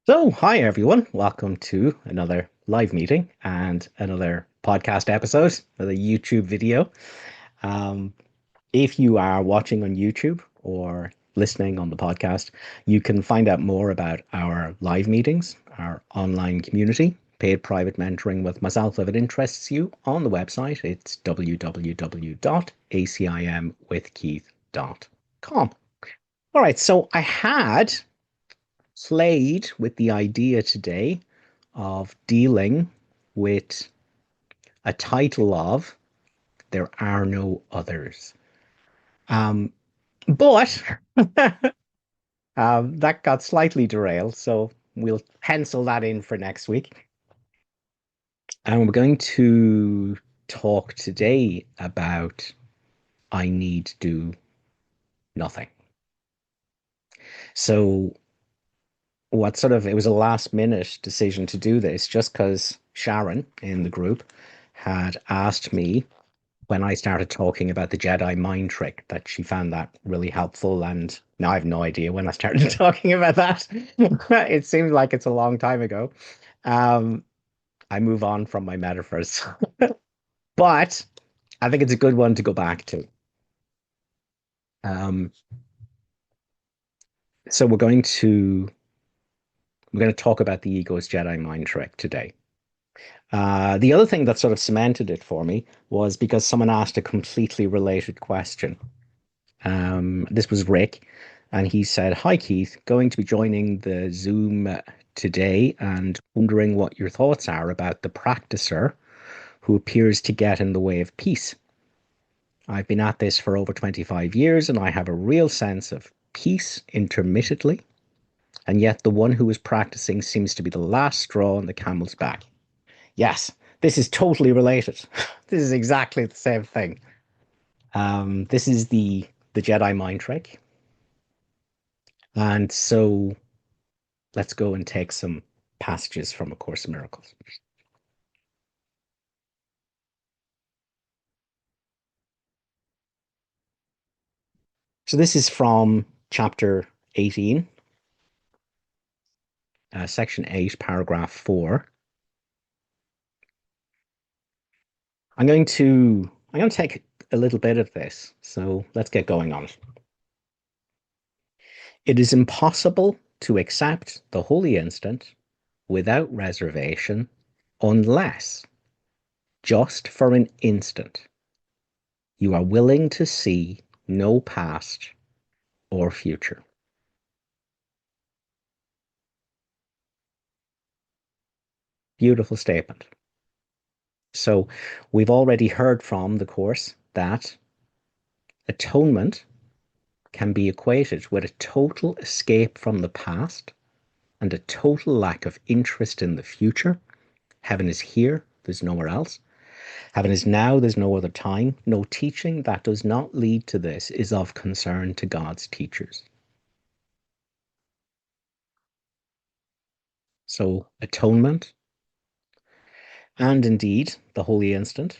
Hi everyone. Welcome to another live meeting and another podcast episode, another YouTube video. Um, if you are watching on YouTube or listening on the podcast, you can find out more about our live meetings, our online community, paid private mentoring with myself if it interests you on the website. It's www.acimwithkeith.com. All right, so I had played with the idea today of dealing with a title of There Are No Others. Um, but that got slightly derailed, so we'll pencil that in for next week. And we're going to talk today about I need to do nothing. So, it was a last minute decision to do this just because Sharon in the group had asked me when I started talking about the Jedi mind trick that she found that really helpful. And now I have no idea when I started talking about that. It seems like it's a long time ago. Um, I move on from my metaphors, but I think it's a good one to go back to. Um, so we're going to talk about the ego's Jedi mind trick today. The other thing that sort of cemented it for me was because someone asked a completely related question. This was Rick, and he said, "Hi Keith, going to be joining the Zoom today and wondering what your thoughts are about the practicer who appears to get in the way of peace. I've been at this for over 25 years and I have a real sense of peace intermittently, and yet the one who is practicing seems to be the last straw on the camel's back." Yes, this is totally related. This is exactly the same thing. This is the Jedi mind trick. And so let's go and take some passages from A Course in Miracles. So this is from chapter 18, section 8, paragraph 4. I'm going to take a little bit of this. So let's get going on it. It is impossible to accept the holy instant without reservation unless, just for an instant, you are willing to see no past or future. Beautiful statement. So we've already heard from the Course that atonement can be equated with a total escape from the past and a total lack of interest in the future. Heaven is here, there's nowhere else. Heaven is now, there's no other time. No teaching that does not lead to this is of concern to God's teachers. So, atonement, and indeed the holy instant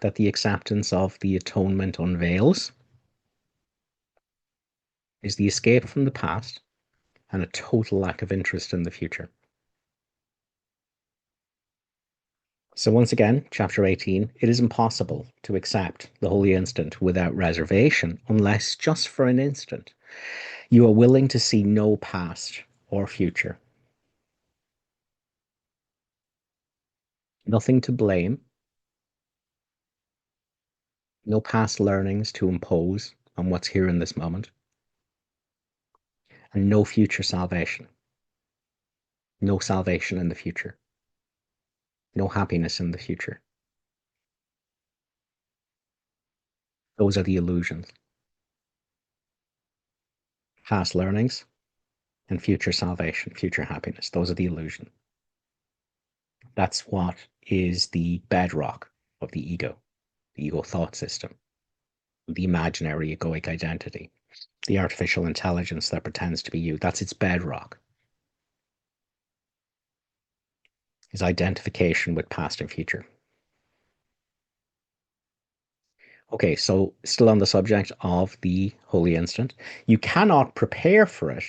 that the acceptance of the atonement unveils, is the escape from the past and a total lack of interest in the future. So, once again, chapter 18, it is impossible to accept the holy instant without reservation unless, just for an instant, you are willing to see no past or future. Nothing to blame, no past learnings to impose on what's here in this moment, and no future salvation. No salvation in the future, no happiness in the future. Those are the illusions. Past learnings and future salvation, future happiness. Those are the illusion. That's what is the bedrock of the ego thought system, the imaginary egoic identity, the artificial intelligence that pretends to be you. That's its bedrock, is identification with past and future. Okay, so still on the subject of the holy instant, you cannot prepare for it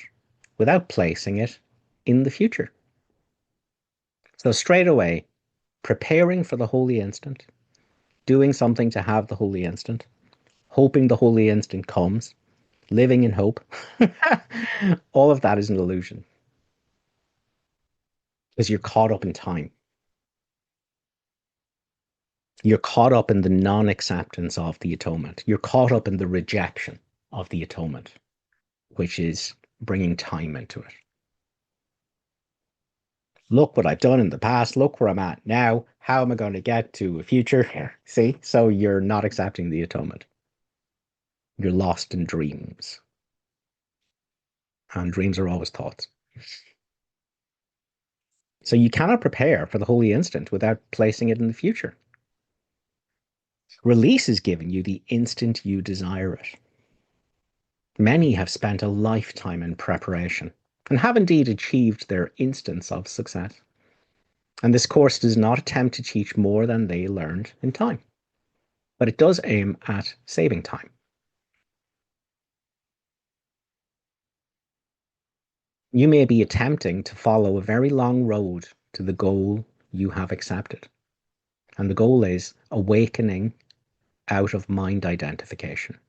without placing it in the future. So straight away, preparing for the holy instant, doing something to have the holy instant, hoping the holy instant comes, living in hope. All of that is an illusion because you're caught up in time. You're caught up in the non-acceptance of the atonement. You're caught up in the rejection of the atonement, which is bringing time into it. Look what I've done in the past. Look where I'm at now. How am I going to get to a future? See? So you're not accepting the atonement. You're lost in dreams. And dreams are always thoughts. So you cannot prepare for the holy instant without placing it in the future. Release is giving you the instant you desire it. Many have spent a lifetime in preparation and have indeed achieved their instance of success. And this course does not attempt to teach more than they learned in time, but it does aim at saving time. You may be attempting to follow a very long road to the goal you have accepted. And the goal is awakening out of mind identification,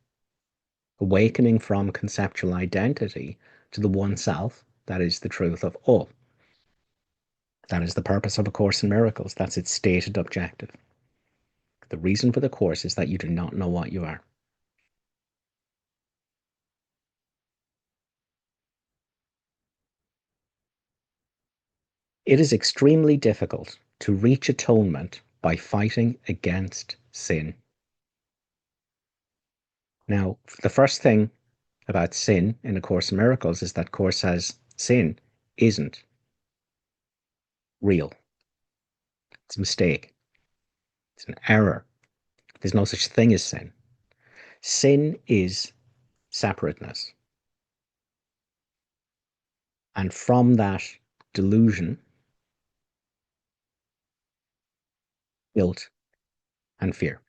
awakening from conceptual identity to the one self that is the truth of all. That is the purpose of A Course in Miracles. That's its stated objective. The reason for the course is that you do not know what you are. It is extremely difficult to reach atonement by fighting against sin. Now, the first thing about sin in A Course in Miracles is that Course says sin isn't real. It's a mistake. It's an error. There's no such thing as sin. Sin is separateness. And from that delusion, guilt, and fear.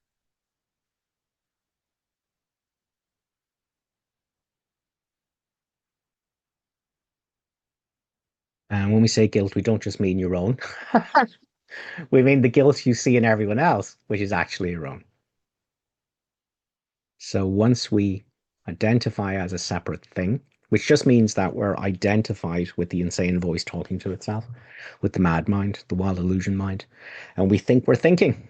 And when we say guilt, we don't just mean your own. We mean the guilt you see in everyone else, which is actually your own. So once we identify as a separate thing, which just means that we're identified with the insane voice talking to itself, with the mad mind, the wild illusion mind, and we think we're thinking.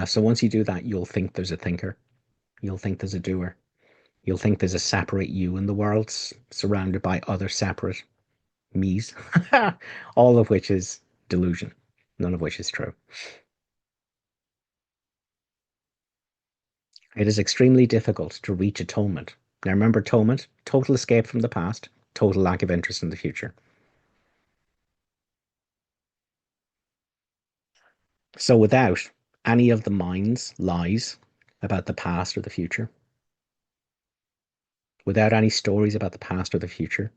So once you do that, you'll think there's a thinker, you'll think there's a doer, you'll think there's a separate you in the world surrounded by other separate me's, all of which is delusion, none of which is true. It is extremely difficult to reach atonement. Now remember, atonement, total escape from the past, total lack of interest in the future. So without any of the mind's lies about the past or the future, without any stories about the past or the future,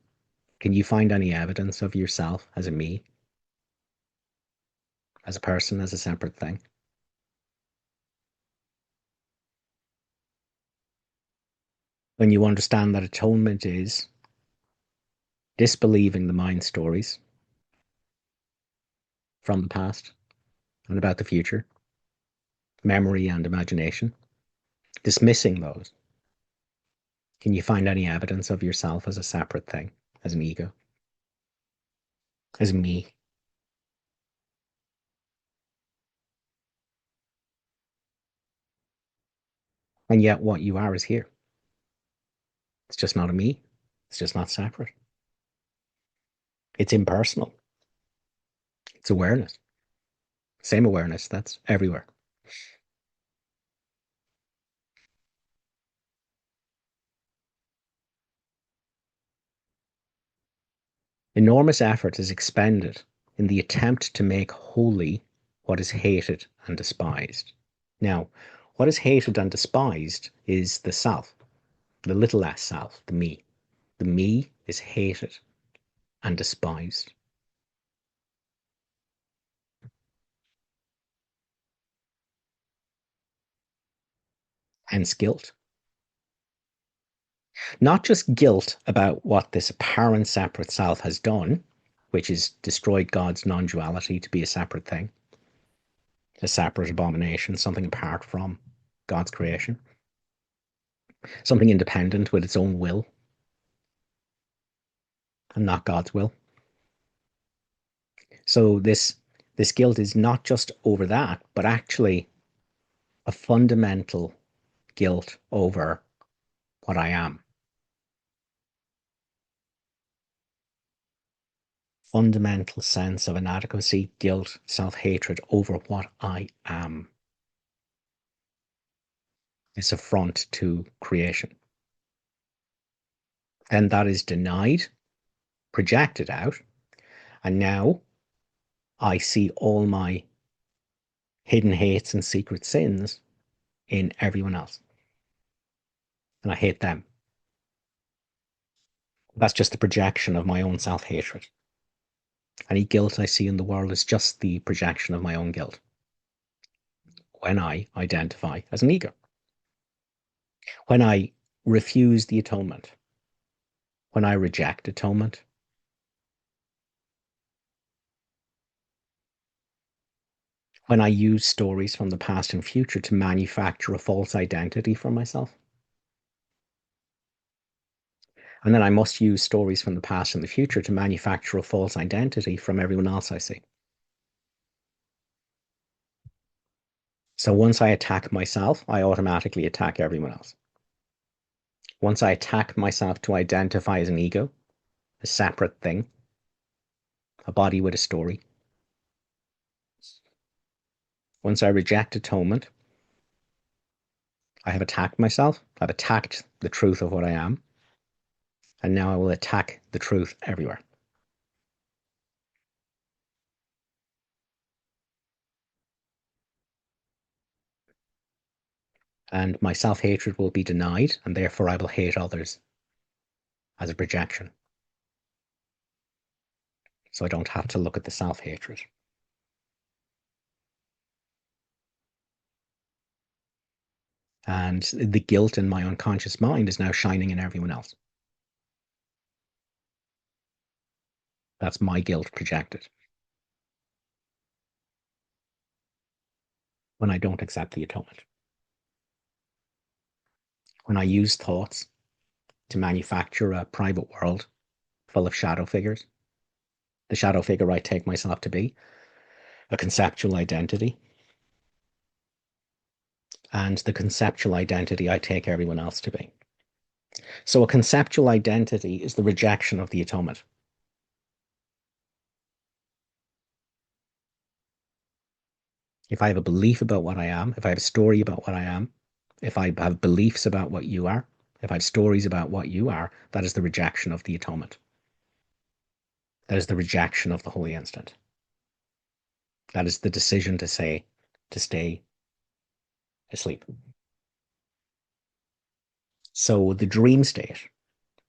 can you find any evidence of yourself as a me, as a person, as a separate thing? When you understand that atonement is disbelieving the mind stories from the past and about the future, memory and imagination, dismissing those, can you find any evidence of yourself as a separate thing, as an ego, as me? And yet what you are is here. It's just not a me. It's just not separate. It's impersonal. It's awareness. Same awareness that's everywhere. Enormous effort is expended in the attempt to make holy what is hated and despised. Now, what is hated and despised is the self, the little s self, the me. The me is hated and despised. Hence guilt. Not just guilt about what this apparent separate self has done, which is destroyed God's non duality to be a separate thing, a separate abomination, something apart from God's creation, something independent with its own will and not God's will. So this guilt is not just over that, but actually a fundamental guilt over what I am. Fundamental sense of inadequacy, guilt, self-hatred over what I am. It's affront to creation. Then that is denied, projected out, and now I see all my hidden hates and secret sins in everyone else. And I hate them. That's just the projection of my own self-hatred. Any guilt I see in the world is just the projection of my own guilt when I identify as an ego. When I refuse the atonement, when I reject atonement, when I use stories from the past and future to manufacture a false identity for myself. And then I must use stories from the past and the future to manufacture a false identity from everyone else I see. So once I attack myself, I automatically attack everyone else. Once I attack myself to identify as an ego, a separate thing, a body with a story. Once I reject atonement, I have attacked myself. I've attacked the truth of what I am. And now I will attack the truth everywhere. And my self-hatred will be denied, and therefore I will hate others as a projection. So I don't have to look at the self-hatred. And the guilt in my unconscious mind is now shining in everyone else. That's my guilt projected. When I don't accept the atonement. When I use thoughts to manufacture a private world full of shadow figures, the shadow figure I take myself to be, a conceptual identity, and the conceptual identity I take everyone else to be. So a conceptual identity is the rejection of the atonement. If I have a belief about what I am, if I have a story about what I am, if I have beliefs about what you are, if I have stories about what you are, that is the rejection of the atonement. That is the rejection of the holy instant. That is the decision to say, to stay asleep. So the dream state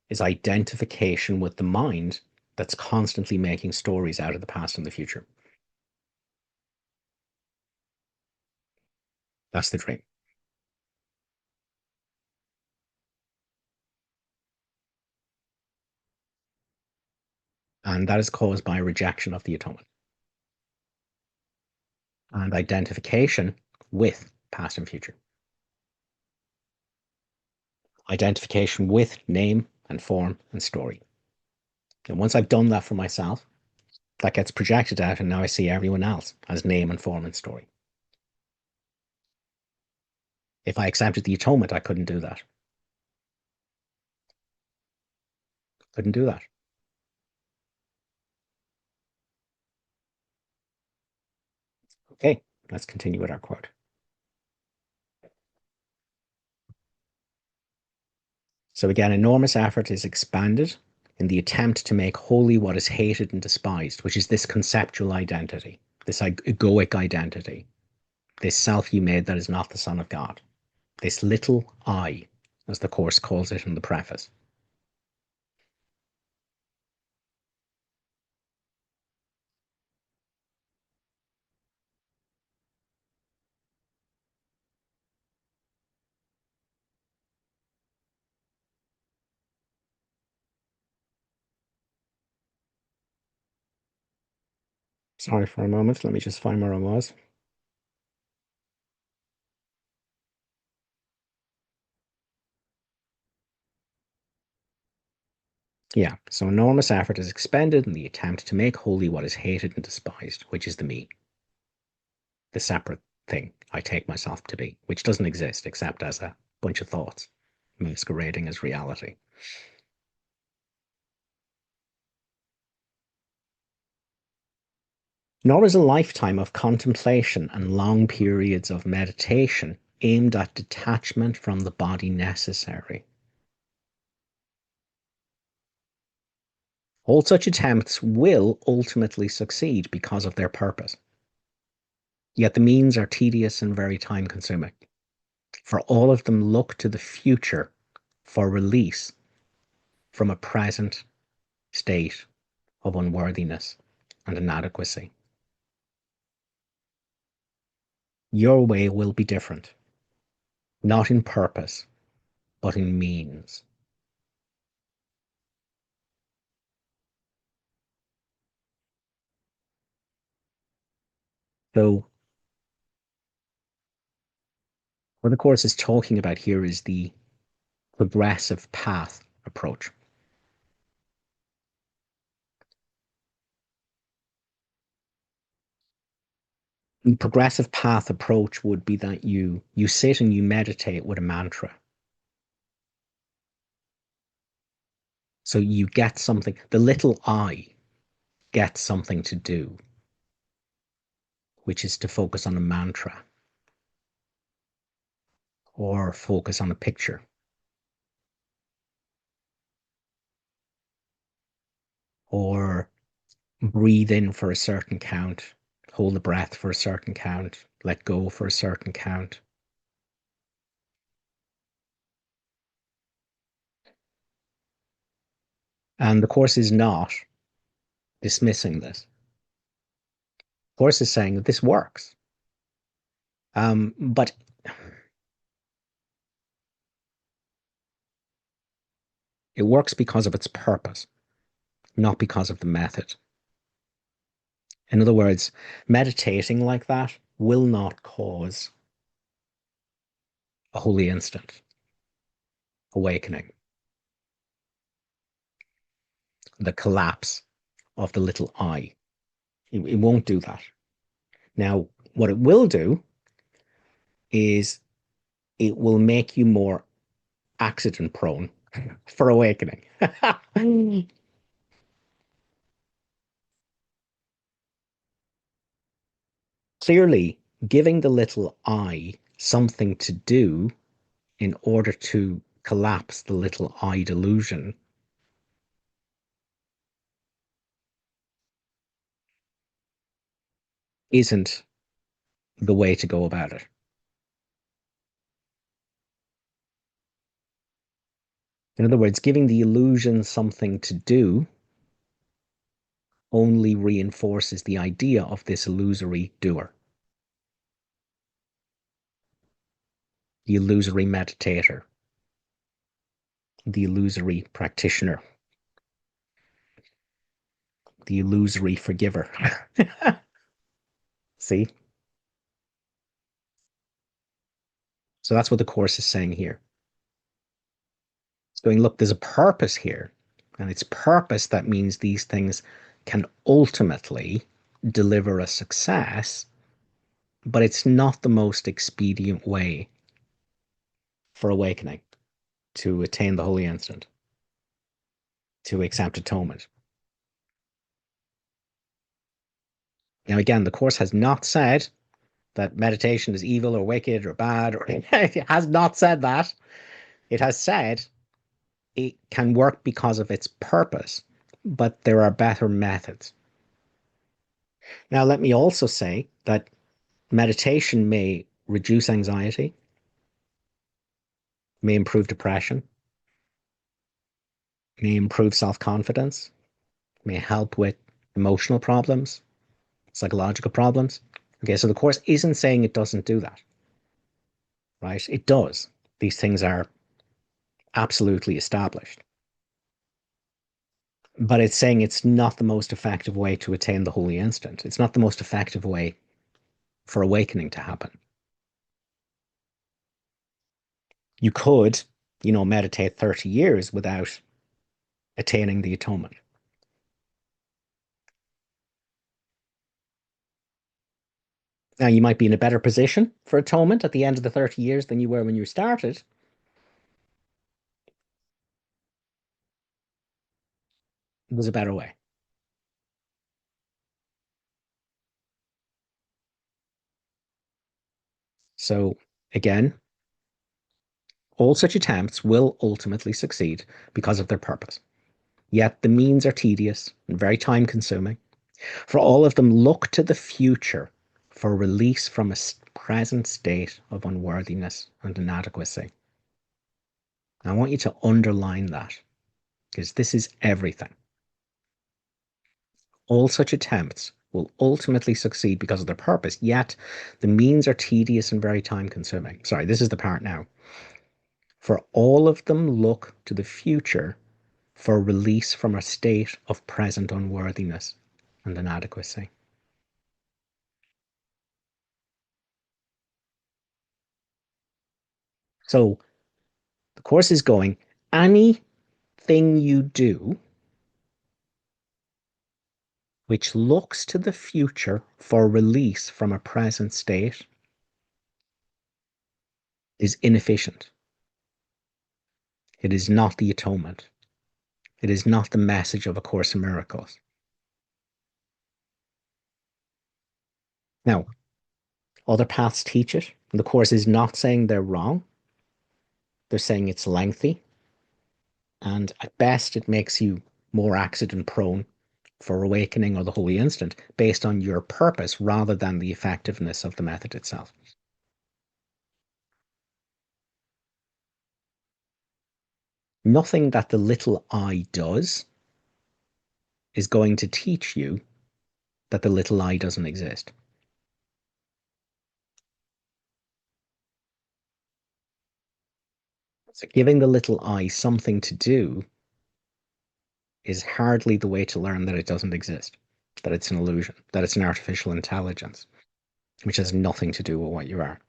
is identification with the mind that's constantly making stories out of the past and the future. That's the dream. And that is caused by rejection of the atonement and identification with past and future. Identification with name and form and story. And once I've done that for myself, that gets projected out, and now I see everyone else as name and form and story. If I accepted the atonement, I couldn't do that. Couldn't do that. Okay, let's continue with our quote. So again, enormous effort is expended in the attempt to make holy what is hated and despised, which is this conceptual identity, this egoic identity, this self you made that is not the Son of God, this little I, as the Course calls it in the preface. Sorry for a moment. Let me just find where I was. Yeah, so enormous effort is expended in the attempt to make holy what is hated and despised, which is the me, the separate thing I take myself to be, which doesn't exist except as a bunch of thoughts masquerading as reality. Nor is a lifetime of contemplation and long periods of meditation aimed at detachment from the body necessary. All such attempts will ultimately succeed because of their purpose. Yet the means are tedious and very time consuming, for all of them look to the future for release from a present state of unworthiness and inadequacy. Your way will be different, not in purpose, but in means. So, what the Course is talking about here is the progressive path approach. The progressive path approach would be that you sit and you meditate with a mantra. So you get something, the little I gets something to do, which is to focus on a mantra or focus on a picture or breathe in for a certain count, hold the breath for a certain count, let go for a certain count. And the Course is not dismissing this. The Course is saying that this works. But it works because of its purpose, not because of the method. In other words, meditating like that will not cause a holy instant, awakening, the collapse of the little I. It won't do that. Now, what it will do is it will make you more accident prone for awakening. Clearly, giving the little I something to do in order to collapse the little I delusion isn't the way to go about it. In other words, giving the illusion something to do only reinforces the idea of this illusory doer, the illusory meditator, the illusory practitioner, the illusory forgiver. See? So that's what the Course is saying here. It's going, look, there's a purpose here. And it's purpose that means these things can ultimately deliver a success, but it's not the most expedient way for awakening, to attain the holy instant, to accept atonement. Now, again, the Course has not said that meditation is evil or wicked or bad, or it has not said that. It has said it can work because of its purpose, but there are better methods. Now, let me also say that meditation may reduce anxiety, may improve depression, may improve self-confidence, may help with emotional problems, psychological problems. Okay, so the Course isn't saying it doesn't do that, right? It does. These things are absolutely established. But it's saying it's not the most effective way to attain the holy instant. It's not the most effective way for awakening to happen. You could, meditate 30 years without attaining the atonement. Now, you might be in a better position for atonement at the end of the 30 years than you were when you started. There's a better way. So, again, all such attempts will ultimately succeed because of their purpose. Yet the means are tedious and very time consuming. For all of them, look to the future for release from a present state of unworthiness and inadequacy. I want you to underline that because this is everything. All such attempts will ultimately succeed because of their purpose, yet the means are tedious and very time consuming. Sorry, this is the part now. For all of them look to the future for release from a state of present unworthiness and inadequacy. So the course is going, anything you do which looks to the future for release from a present state is inefficient. It is not the atonement. It is not the message of A Course in Miracles. Now, other paths teach it, and the Course is not saying they're wrong. They're saying it's lengthy, and at best it makes you more accident prone for awakening or the holy instant based on your purpose rather than the effectiveness of the method itself. Nothing that the little I does is going to teach you that the little I doesn't exist. So giving the little I something to do is hardly the way to learn that it doesn't exist, that it's an illusion, that it's an artificial intelligence, which has nothing to do with what you are.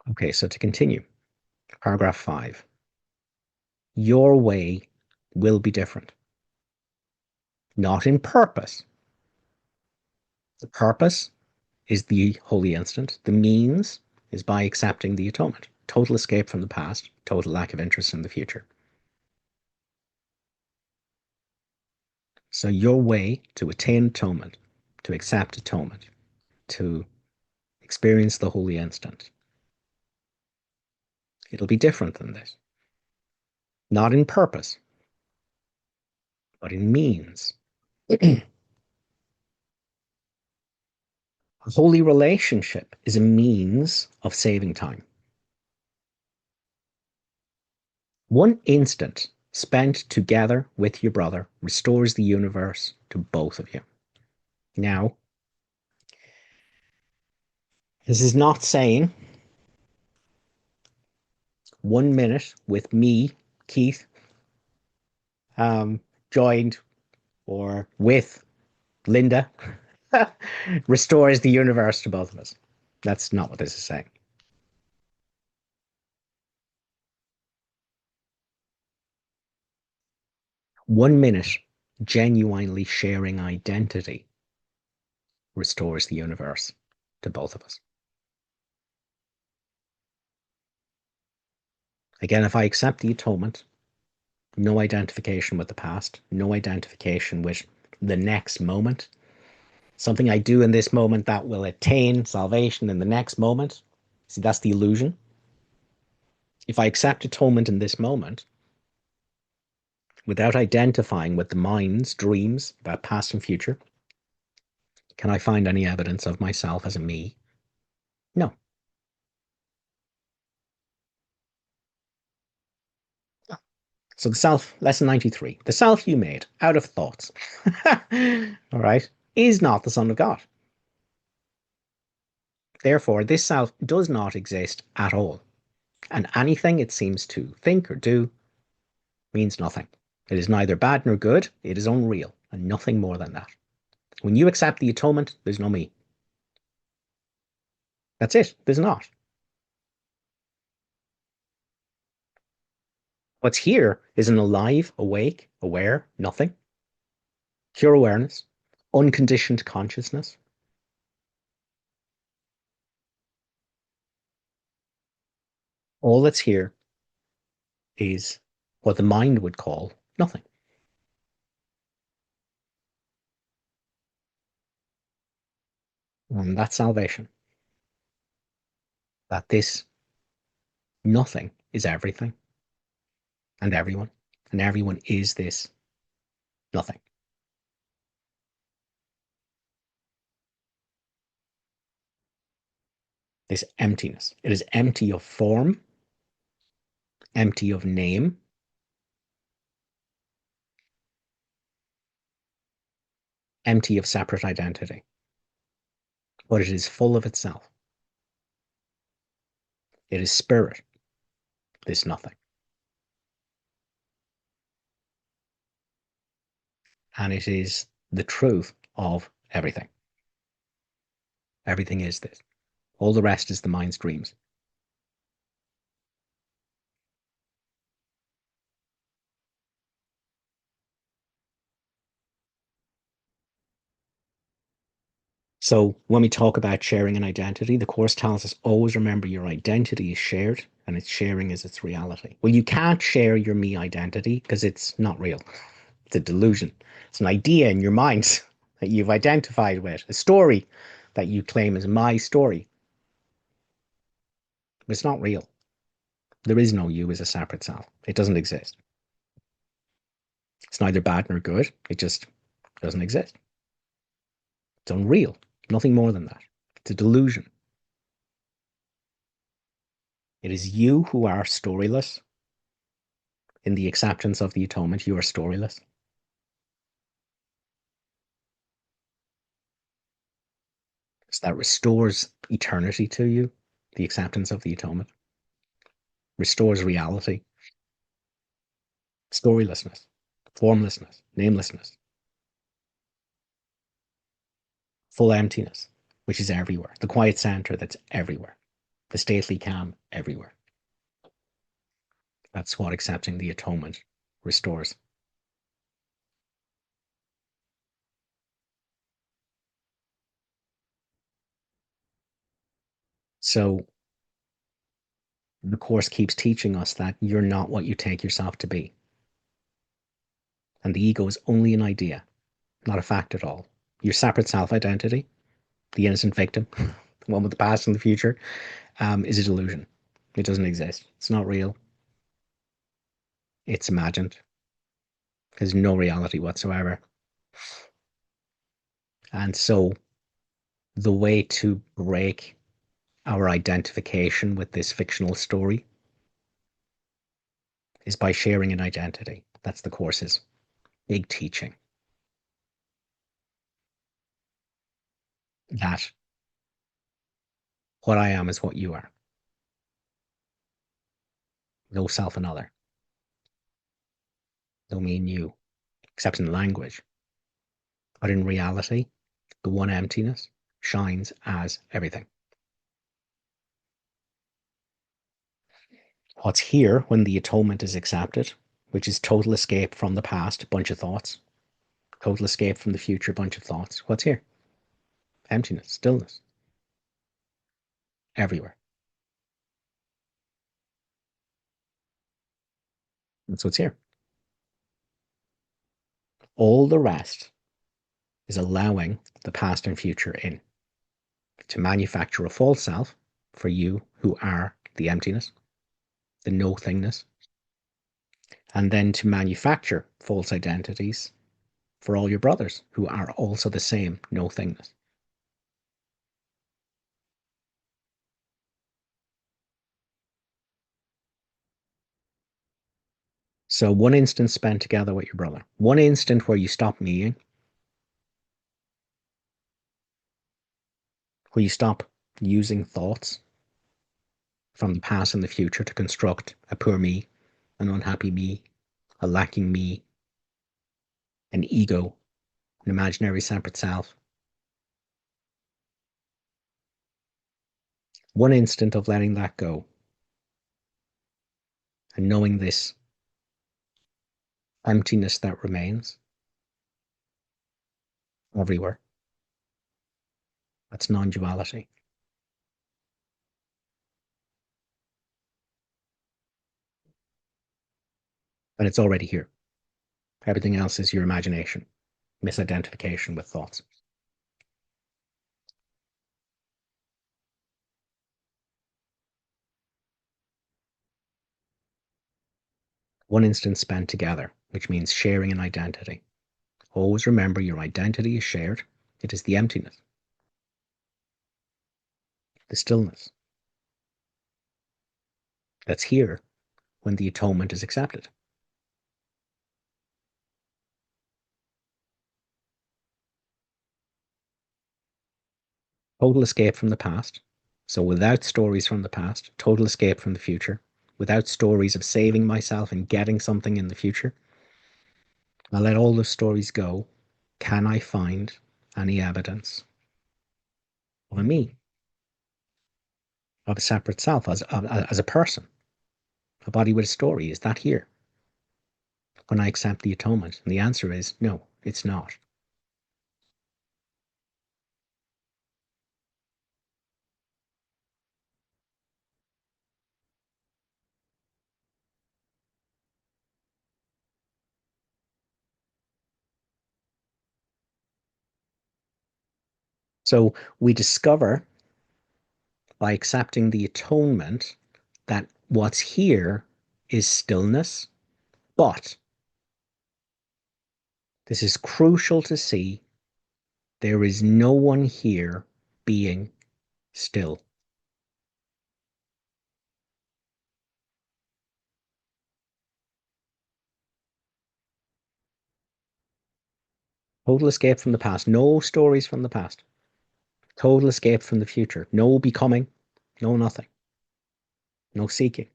Okay, so to continue, paragraph 5. Your way will be different, not in purpose. The purpose is the holy instant. The means is by accepting the atonement. Total escape from the past, total lack of interest in the future. So your way to attain atonement, to accept atonement, to experience the holy instant, it'll be different than this. Not in purpose, but in means. A holy relationship is a means of saving time. One instant spent together with your brother restores the universe to both of you. Now, this is not saying 1 minute with me, Keith, joined or with Linda restores the universe to both of us. That's not what this is saying. 1 minute genuinely sharing identity restores the universe to both of us. Again, if I accept the atonement, no identification with the past, no identification with the next moment, something I do in this moment that will attain salvation in the next moment. See, that's the illusion. If I accept atonement in this moment, without identifying with the mind's dreams about past and future, can I find any evidence of myself as a me? No. So the self, lesson 93, the self you made out of thoughts, all right, is not the Son of God. Therefore, this self does not exist at all, and anything it seems to think or do means nothing. It is neither bad nor good, it is unreal, and nothing more than that. When you accept the atonement, there's no me. That's it, there's not. What's here is an alive, awake, aware, nothing, pure awareness, unconditioned consciousness. All that's here is what the mind would call nothing. And that's salvation. That this nothing is everything and everyone is this nothing. This emptiness. It is empty of form, empty of name, empty of separate identity, but it is full of itself. It is spirit, this nothing. And it is the truth of everything. Everything is this. All the rest is the mind's dreams. So when we talk about sharing an identity, the Course tells us always remember your identity is shared and its sharing is its reality. Well, you can't share your me identity because it's not real. It's a delusion. It's an idea in your mind that you've identified with, a story that you claim is my story. But it's not real. There is no you as a separate self. It doesn't exist. It's neither bad nor good. It just doesn't exist. It's unreal. Nothing more than that. It's a delusion. It is you who are storyless. In the acceptance of the atonement, you are storyless. So that restores eternity to you, the acceptance of the atonement, restores reality, storylessness, formlessness, namelessness, full emptiness, which is everywhere, the quiet center that's everywhere, the stately calm everywhere. That's what accepting the atonement restores. So the Course keeps teaching us that you're not what you take yourself to be. And the ego is only an idea, not a fact at all. Your separate self-identity, the innocent victim, the one with the past and the future, is a delusion. It doesn't exist. It's not real. It's imagined. There's no reality whatsoever. And so the way to break our identification with this fictional story is by sharing an identity. That's the Course's big teaching. That what I am is what you are. No self and other. No me and you, except in language. But in reality, the one emptiness shines as everything. What's here when the atonement is accepted, which is total escape from the past, bunch of thoughts, total escape from the future, bunch of thoughts. What's here? Emptiness, stillness, everywhere. That's what's here. All the rest is allowing the past and future in to manufacture a false self for you who are the emptiness, the no thingness, and then to manufacture false identities for all your brothers who are also the same no thingness. So one instant spent together with your brother, one instant where you stop meeting, where you stop using thoughts from the past and the future to construct a poor me, an unhappy me, a lacking me, an ego, an imaginary separate self. One instant of letting that go and knowing this emptiness that remains everywhere. That's non-duality. And it's already here. Everything else is your imagination, misidentification with thoughts. One instant spent together, which means sharing an identity. Always remember your identity is shared. It is the emptiness, the stillness that's here when the atonement is accepted. Total escape from the past. So without stories from the past, total escape from the future, without stories of saving myself and getting something in the future. I'll let all those stories go. Can I find any evidence of a me, of a separate self, as a person, a body with a story? Is that here when I accept the atonement? And the answer is no, it's not. So we discover by accepting the atonement that what's here is stillness, but this is crucial to see. There is no one here being still. Total escape from the past. No stories from the past. Total escape from the future. No becoming. No nothing. No seeking.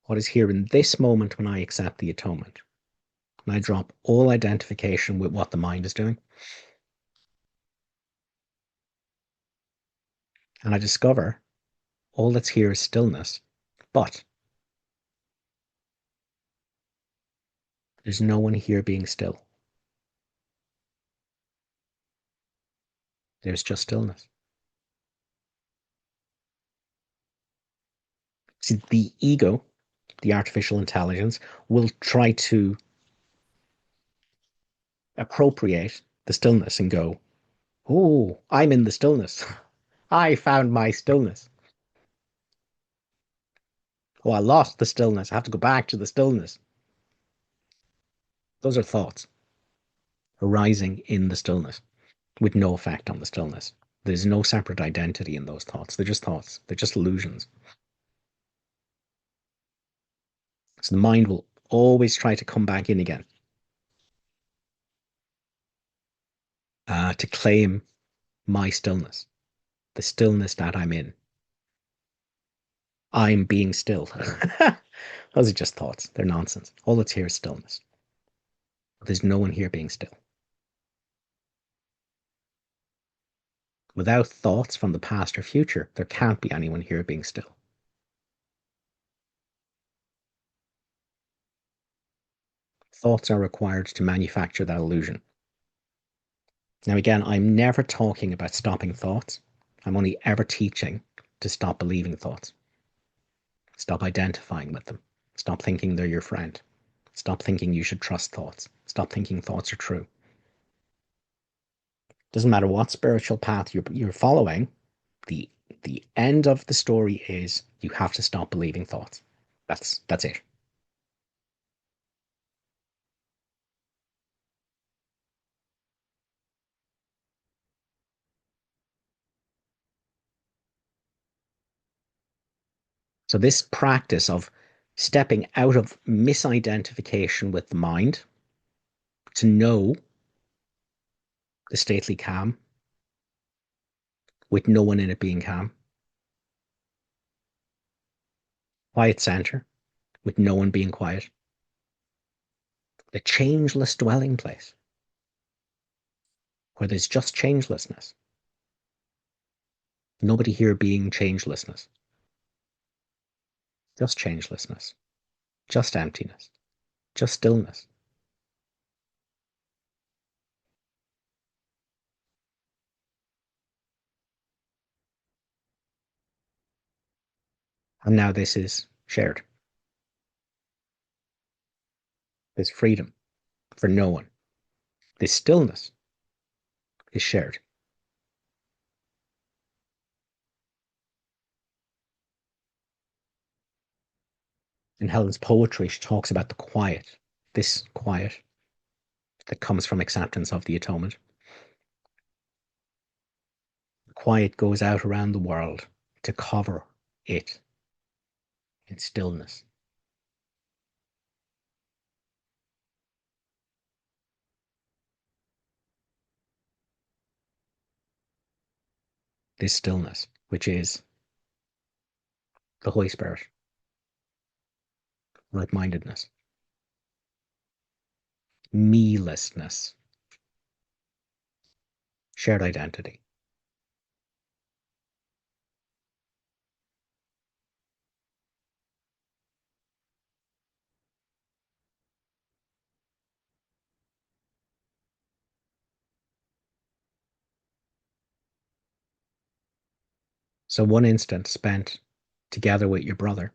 What is here in this moment when I accept the atonement? And I drop all identification with what the mind is doing. And I discover all that's here is stillness. But there's no one here being still. There's just stillness. See, the ego, the artificial intelligence, will try to appropriate the stillness and go, oh, I'm in the stillness. I found my stillness. Oh, I lost the stillness. I have to go back to the stillness. Those are thoughts arising in the stillness with no effect on the stillness. There's no separate identity in those thoughts. They're just thoughts. They're just illusions. So the mind will always try to come back in again to claim my stillness, the stillness that I'm in. I'm being still. Those are just thoughts. They're nonsense. All that's here is stillness. There's no one here being still. Without thoughts from the past or future, there can't be anyone here being still. Thoughts are required to manufacture that illusion. Now, again, I'm never talking about stopping thoughts. I'm only ever teaching to stop believing thoughts. Stop identifying with them. Stop thinking they're your friend. Stop thinking you should trust thoughts. Stop thinking thoughts are true. Doesn't matter what spiritual path you're following, the end of the story is you have to stop believing thoughts. That's it. So this practice of stepping out of misidentification with the mind to know the stately calm, with no one in it being calm. Quiet center with no one being quiet. The changeless dwelling place where there's just changelessness. Nobody here being changelessness. Just changelessness. Just emptiness. Just stillness. And now this is shared. There's freedom for no one. This stillness is shared. In Helen's poetry, she talks about the quiet, this quiet that comes from acceptance of the atonement. The quiet goes out around the world to cover it in stillness. This stillness, which is the Holy Spirit, like-mindedness, me-lessness, shared identity. So one instant spent together with your brother,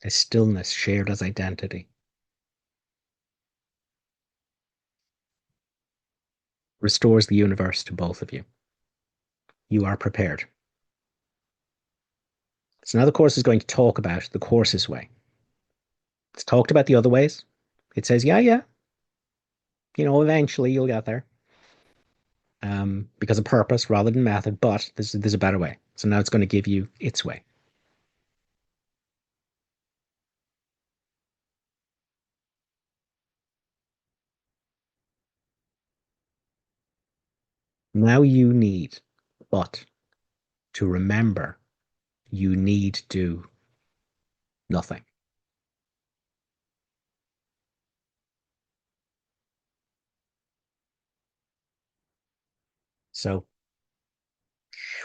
a stillness shared as identity, restores the universe to both of you. You are prepared. So now the course is going to talk about the course's way. It's talked about the other ways. It says, yeah, eventually you'll get there, because of purpose rather than method, but there's a better way. So now it's going to give you its way. Now you need, but to remember, you need do nothing. So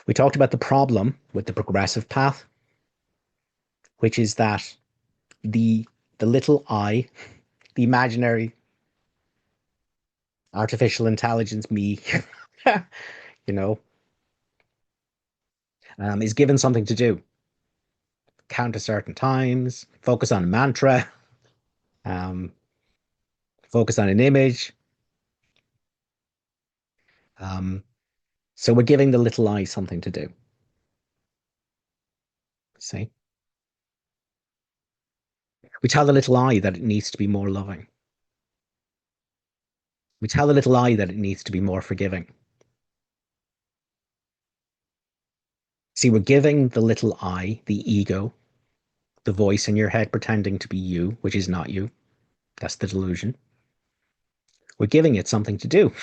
we talked about the problem with the progressive path, which is that the the little I, the imaginary artificial intelligence me, you know, is given something to do. Count to certain times, focus on a mantra, um, focus on an image. Um, so we're giving the little I something to do. See? We tell the little I that it needs to be more loving. We tell the little I that it needs to be more forgiving. See, we're giving the little I, the ego, the voice in your head pretending to be you, which is not you. That's the delusion. We're giving it something to do,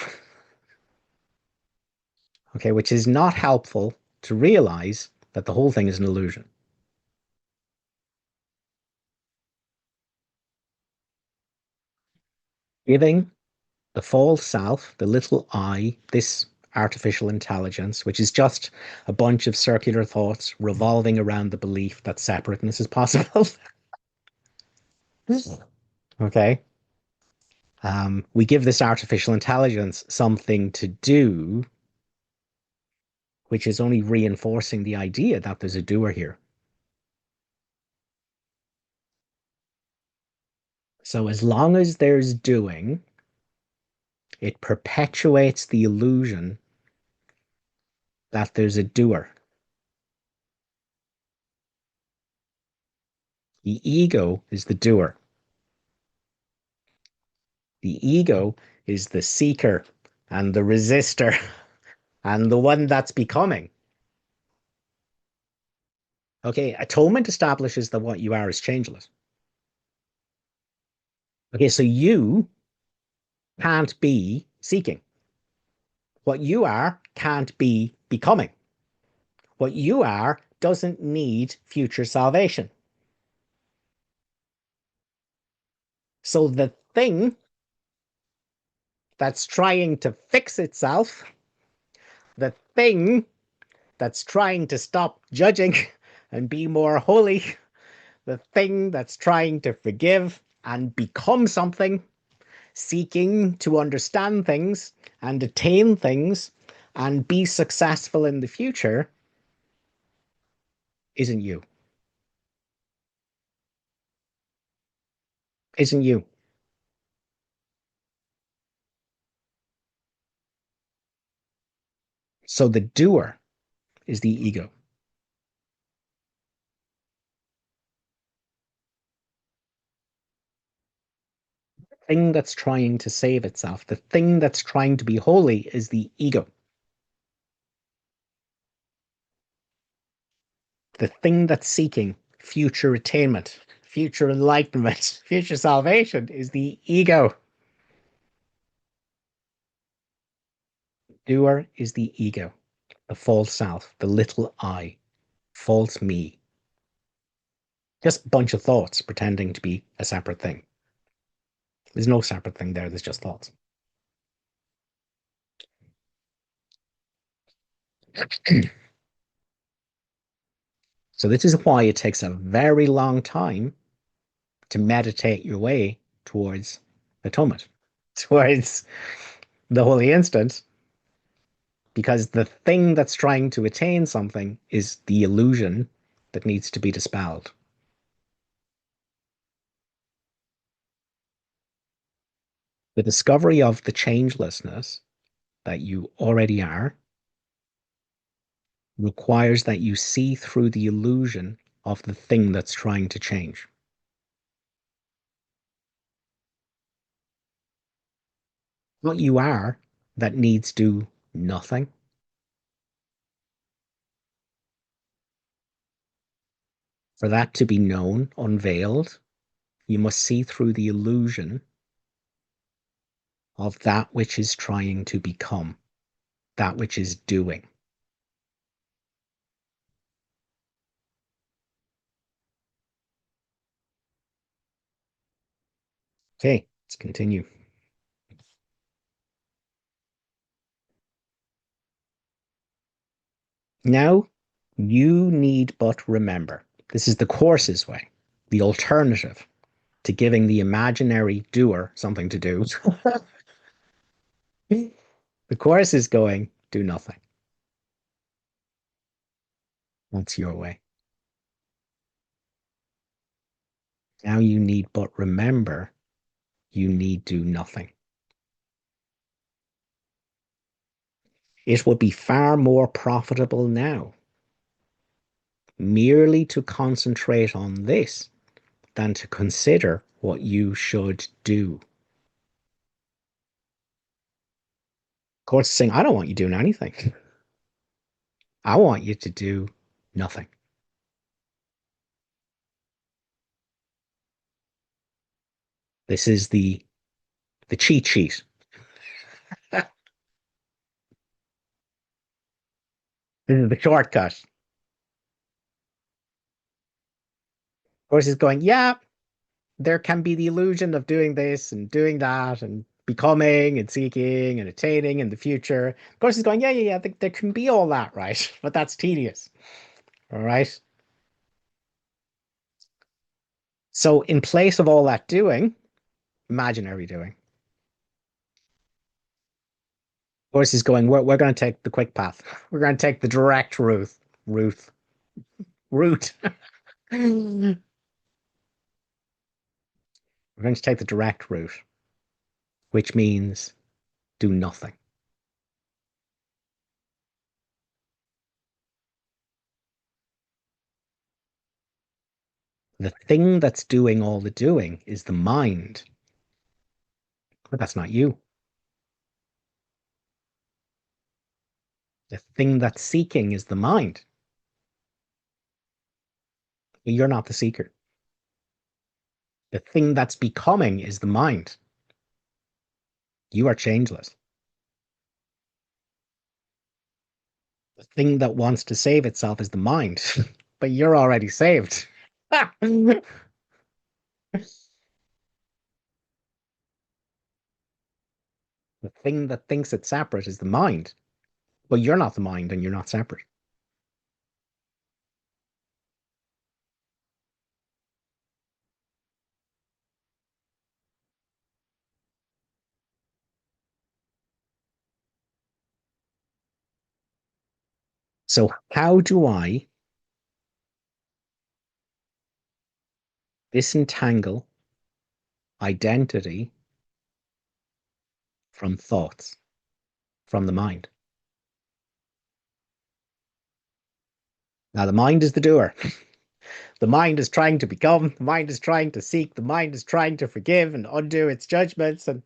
okay, which is not helpful to realize that the whole thing is an illusion. Giving the false self, the little I, this artificial intelligence, which is just a bunch of circular thoughts revolving around the belief that separateness is possible. Okay. We give this artificial intelligence something to do, which is only reinforcing the idea that there's a doer here. So as long as there's doing, it perpetuates the illusion that there's a doer. The ego is the doer. The ego is the seeker and the resistor and the one that's becoming. Okay, atonement establishes that what you are is changeless. Okay, so you can't be seeking. What you are can't be becoming. What you are doesn't need future salvation. So the thing that's trying to fix itself, the thing that's trying to stop judging and be more holy, the thing that's trying to forgive and become something, seeking to understand things and attain things and be successful in the future, isn't you. Isn't you. So the doer is the ego. The thing that's trying to save itself, the thing that's trying to be holy is the ego. The thing that's seeking future attainment, future enlightenment, future salvation is the ego. Doer is the ego, the false self, the little I, false me. Just a bunch of thoughts pretending to be a separate thing. There's no separate thing there, there's just thoughts. So this is why it takes a very long time to meditate your way towards atonement, towards the holy instant, because the thing that's trying to attain something is the illusion that needs to be dispelled. The discovery of the changelessness that you already are requires that you see through the illusion of the thing that's trying to change. What you are that needs do nothing. For that to be known, unveiled, you must see through the illusion of that which is trying to become, that which is doing. Okay, let's continue. Now, you need but remember. This is the course's way, the alternative to giving the imaginary doer something to do. The course is going, do nothing. That's your way. Now you need but remember, you need do nothing. It would be far more profitable now merely to concentrate on this than to consider what you should do. Of course, saying, I don't want you doing anything. I want you to do nothing. This is the cheat sheet. This is the shortcut. Of course, he's going, yeah, there can be the illusion of doing this and doing that and becoming and seeking and attaining in the future. Of course, he's going, yeah. There can be all that, right? But that's tedious. All right. So, in place of all that doing, imaginary doing, of course, he's going, we're going to take the quick path. We're going to take the direct route, route. We're going to take the direct route, which means do nothing. The thing that's doing all the doing is the mind, but that's not you. The thing that's seeking is the mind. You're not the seeker. The thing that's becoming is the mind. You are changeless. The thing that wants to save itself is the mind, but you're already saved. The thing that thinks it's separate is the mind, but you're not the mind and you're not separate. So, how do I disentangle identity from thoughts, from the mind? Now, the mind is the doer. The mind is trying to become, the mind is trying to seek, the mind is trying to forgive and undo its judgments, and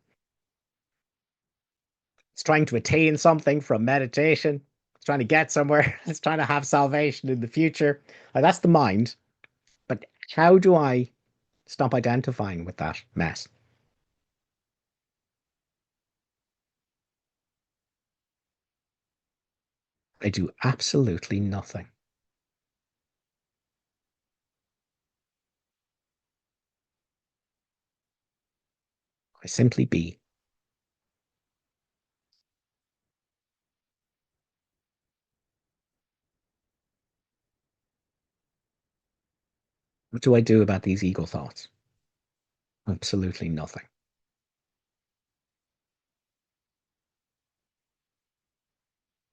it's trying to attain something from meditation. It's trying to get somewhere. It's trying to have salvation in the future. Like, that's the mind. But how do I stop identifying with that mess? I do absolutely nothing. I simply be. What do I do about these ego thoughts? Absolutely nothing.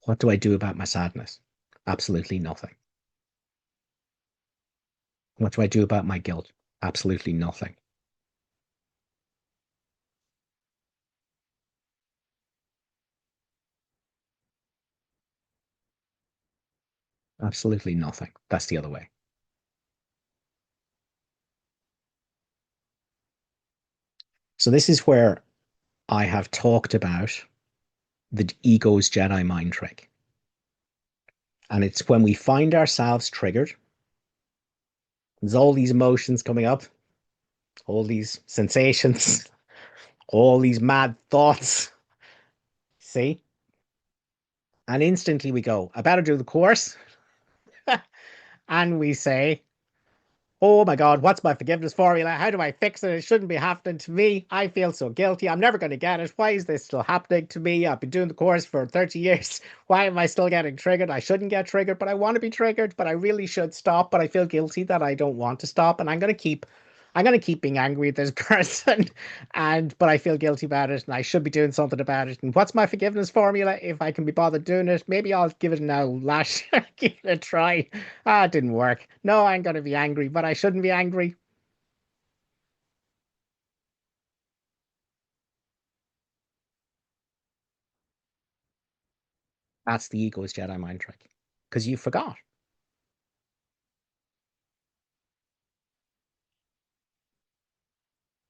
What do I do about my sadness? Absolutely nothing. What do I do about my guilt? Absolutely nothing. Absolutely nothing. That's the other way. So this is where I have talked about the ego's Jedi mind trick. And it's when we find ourselves triggered, there's all these emotions coming up, all these sensations, all these mad thoughts. See? And instantly we go, I better do the course. And we say, oh my God, what's my forgiveness formula? How do I fix it? It shouldn't be happening to me. I feel so guilty. I'm never going to get it. Why is this still happening to me? I've been doing the course for 30 years. Why am I still getting triggered? I shouldn't get triggered, but I want to be triggered, but I really should stop. But I feel guilty that I don't want to stop. And I'm going to keep being angry at this person, but I feel guilty about it, and I should be doing something about it. And what's my forgiveness formula? If I can be bothered doing it, maybe I'll give it now. Lash, give it a try. Ah, it didn't work. No, I'm going to be angry, but I shouldn't be angry. That's the ego's Jedi mind trick, because you forgot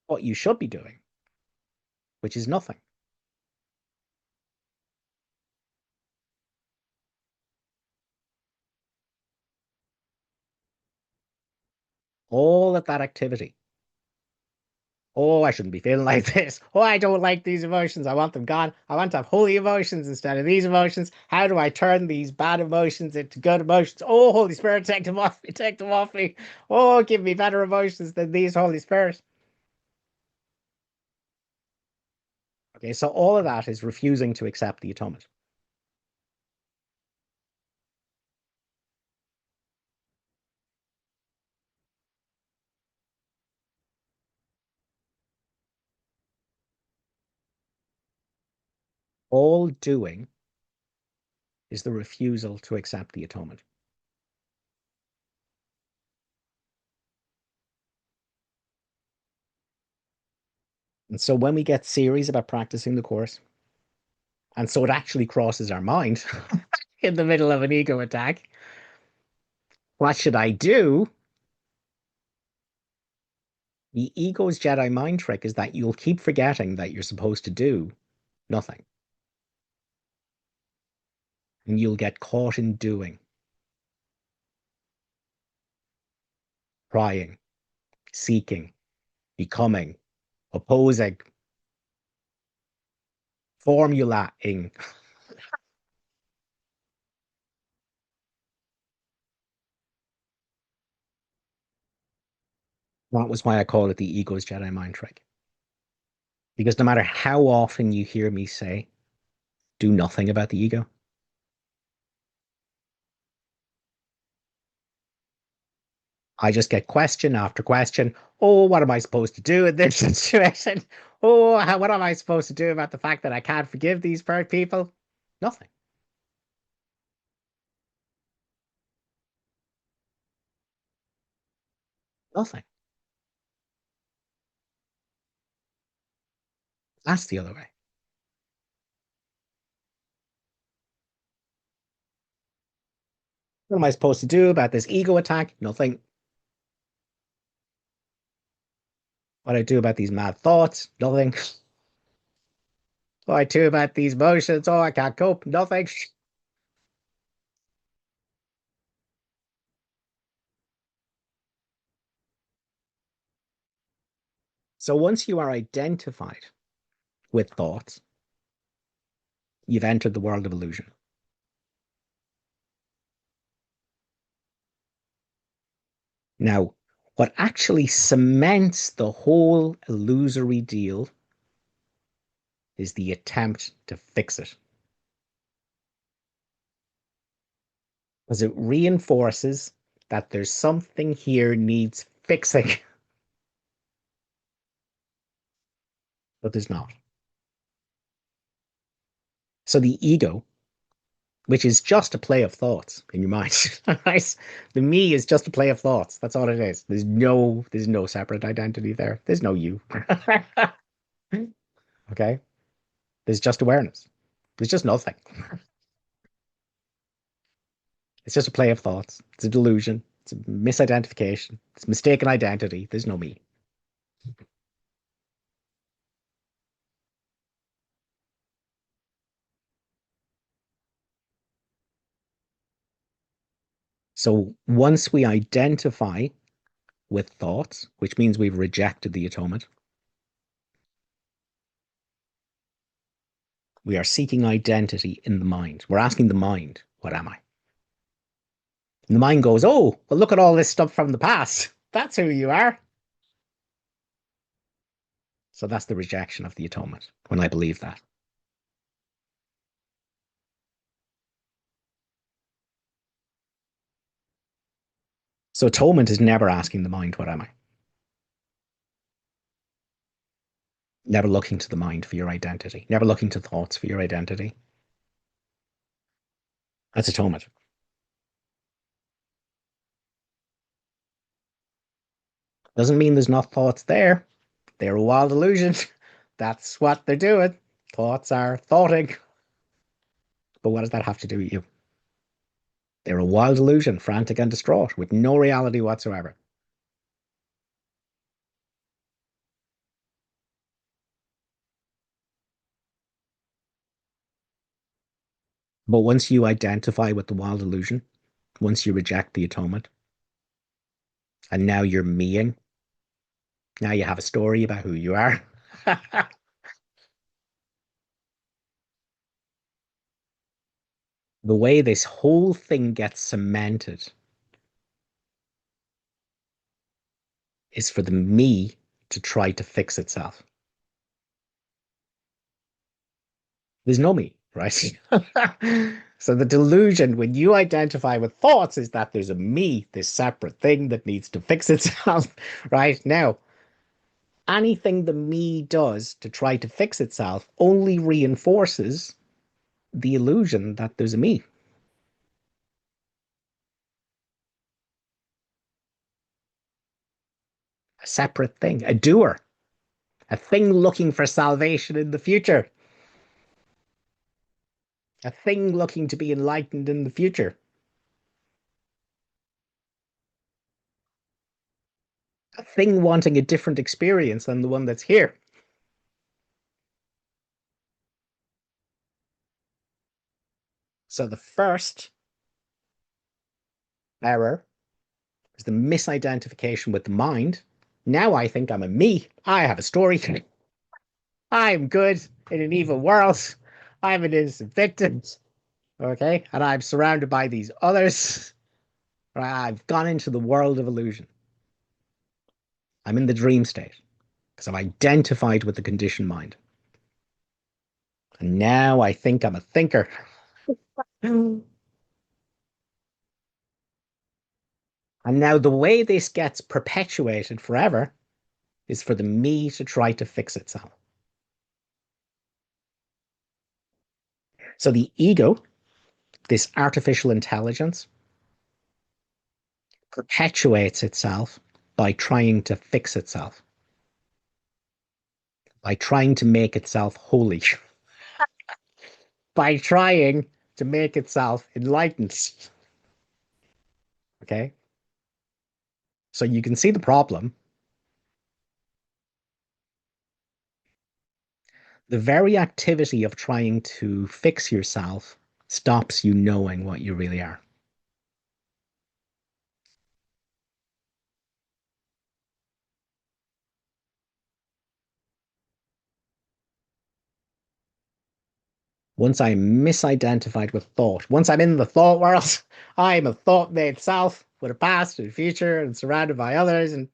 what you should be doing, which is nothing. All of that activity. Oh, I shouldn't be feeling like this. Oh, I don't like these emotions. I want them gone. I want to have holy emotions instead of these emotions. How do I turn these bad emotions into good emotions? Oh, Holy Spirit, take them off me. Take them off me. Oh, give me better emotions than these, Holy Spirit. Okay, so all of that is refusing to accept the atonement. All doing is the refusal to accept the atonement. And so when we get serious about practicing the course, and so it actually crosses our mind in the middle of an ego attack, what should I do? The ego's Jedi mind trick is that you'll keep forgetting that you're supposed to do nothing, and you'll get caught in doing, trying, seeking, becoming, opposing, formulating. That was why I call it the ego's Jedi mind trick. Because no matter how often you hear me say, do nothing about the ego, I just get question after question. Oh, what am I supposed to do in this situation? Oh, what am I supposed to do about the fact that I can't forgive these people? Nothing. Nothing. That's the other way. What am I supposed to do about this ego attack? Nothing. What do I do about these mad thoughts? Nothing. What do I do about these emotions? Oh, I can't cope. Nothing. So once you are identified with thoughts, you've entered the world of illusion. Now, what actually cements the whole illusory deal is the attempt to fix it. Because it reinforces that there's something here needs fixing, but there's not. So the ego, which is just a play of thoughts in your mind, right? The me is just a play of thoughts. That's all it is. There's no separate identity there. There's no you. Okay? There's just awareness. There's just nothing. It's just a play of thoughts. It's a delusion. It's a misidentification. It's mistaken identity. There's no me. So once we identify with thoughts, which means we've rejected the atonement, we are seeking identity in the mind. We're asking the mind, what am I? And the mind goes, oh, well, look at all this stuff from the past. That's who you are. So that's the rejection of the atonement when I believe that. So atonement is never asking the mind, what am I? Never looking to the mind for your identity, never looking to thoughts for your identity. That's atonement. Doesn't mean there's not thoughts there. They're a wild illusion. That's what they're doing. Thoughts are thoughting. But what does that have to do with you? They're a wild illusion, frantic and distraught, with no reality whatsoever. But once you identify with the wild illusion, once you reject the atonement, and now you're meing, now you have a story about who you are. The way this whole thing gets cemented is for the me to try to fix itself. There's no me, right? So the delusion when you identify with thoughts is that there's a me, this separate thing that needs to fix itself, right? Now, anything the me does to try to fix itself only reinforces the illusion that there's a me, a separate thing, a doer, a thing looking for salvation in the future, a thing looking to be enlightened in the future, a thing wanting a different experience than the one that's here. So the first error is the misidentification with the mind. Now I think I'm a me. I have a story. I'm good in an evil world. I'm an innocent victim. Okay. And I'm surrounded by these others. Right? I've gone into the world of illusion. I'm in the dream state because I've identified with the conditioned mind. And now I think I'm a thinker. And now the way this gets perpetuated forever is for the me to try to fix itself. So the ego, this artificial intelligence, perpetuates itself by trying to fix itself, by trying to make itself holy, by trying to make itself enlightened. Okay. So you can see the problem. The very activity of trying to fix yourself stops you knowing what you really are. Once I'm misidentified with thought, once I'm in the thought world, I'm a thought made self with a past and future and surrounded by others. And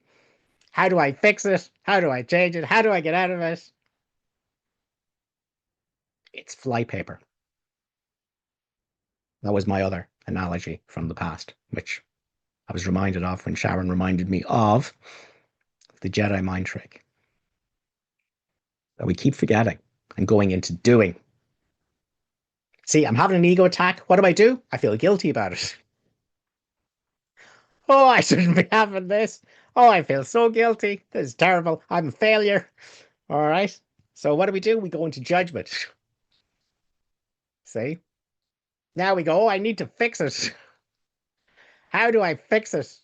how do I fix it? How do I change it? How do I get out of it? It's flypaper. That was my other analogy from the past, which I was reminded of when Sharon reminded me of the Jedi mind trick that we keep forgetting and going into doing. See, I'm having an ego attack. What do? I feel guilty about it. Oh, I shouldn't be having this. Oh, I feel so guilty. This is terrible. I'm a failure. All right. So what do? We go into judgment. See? Now we go, oh, I need to fix it. How do I fix it?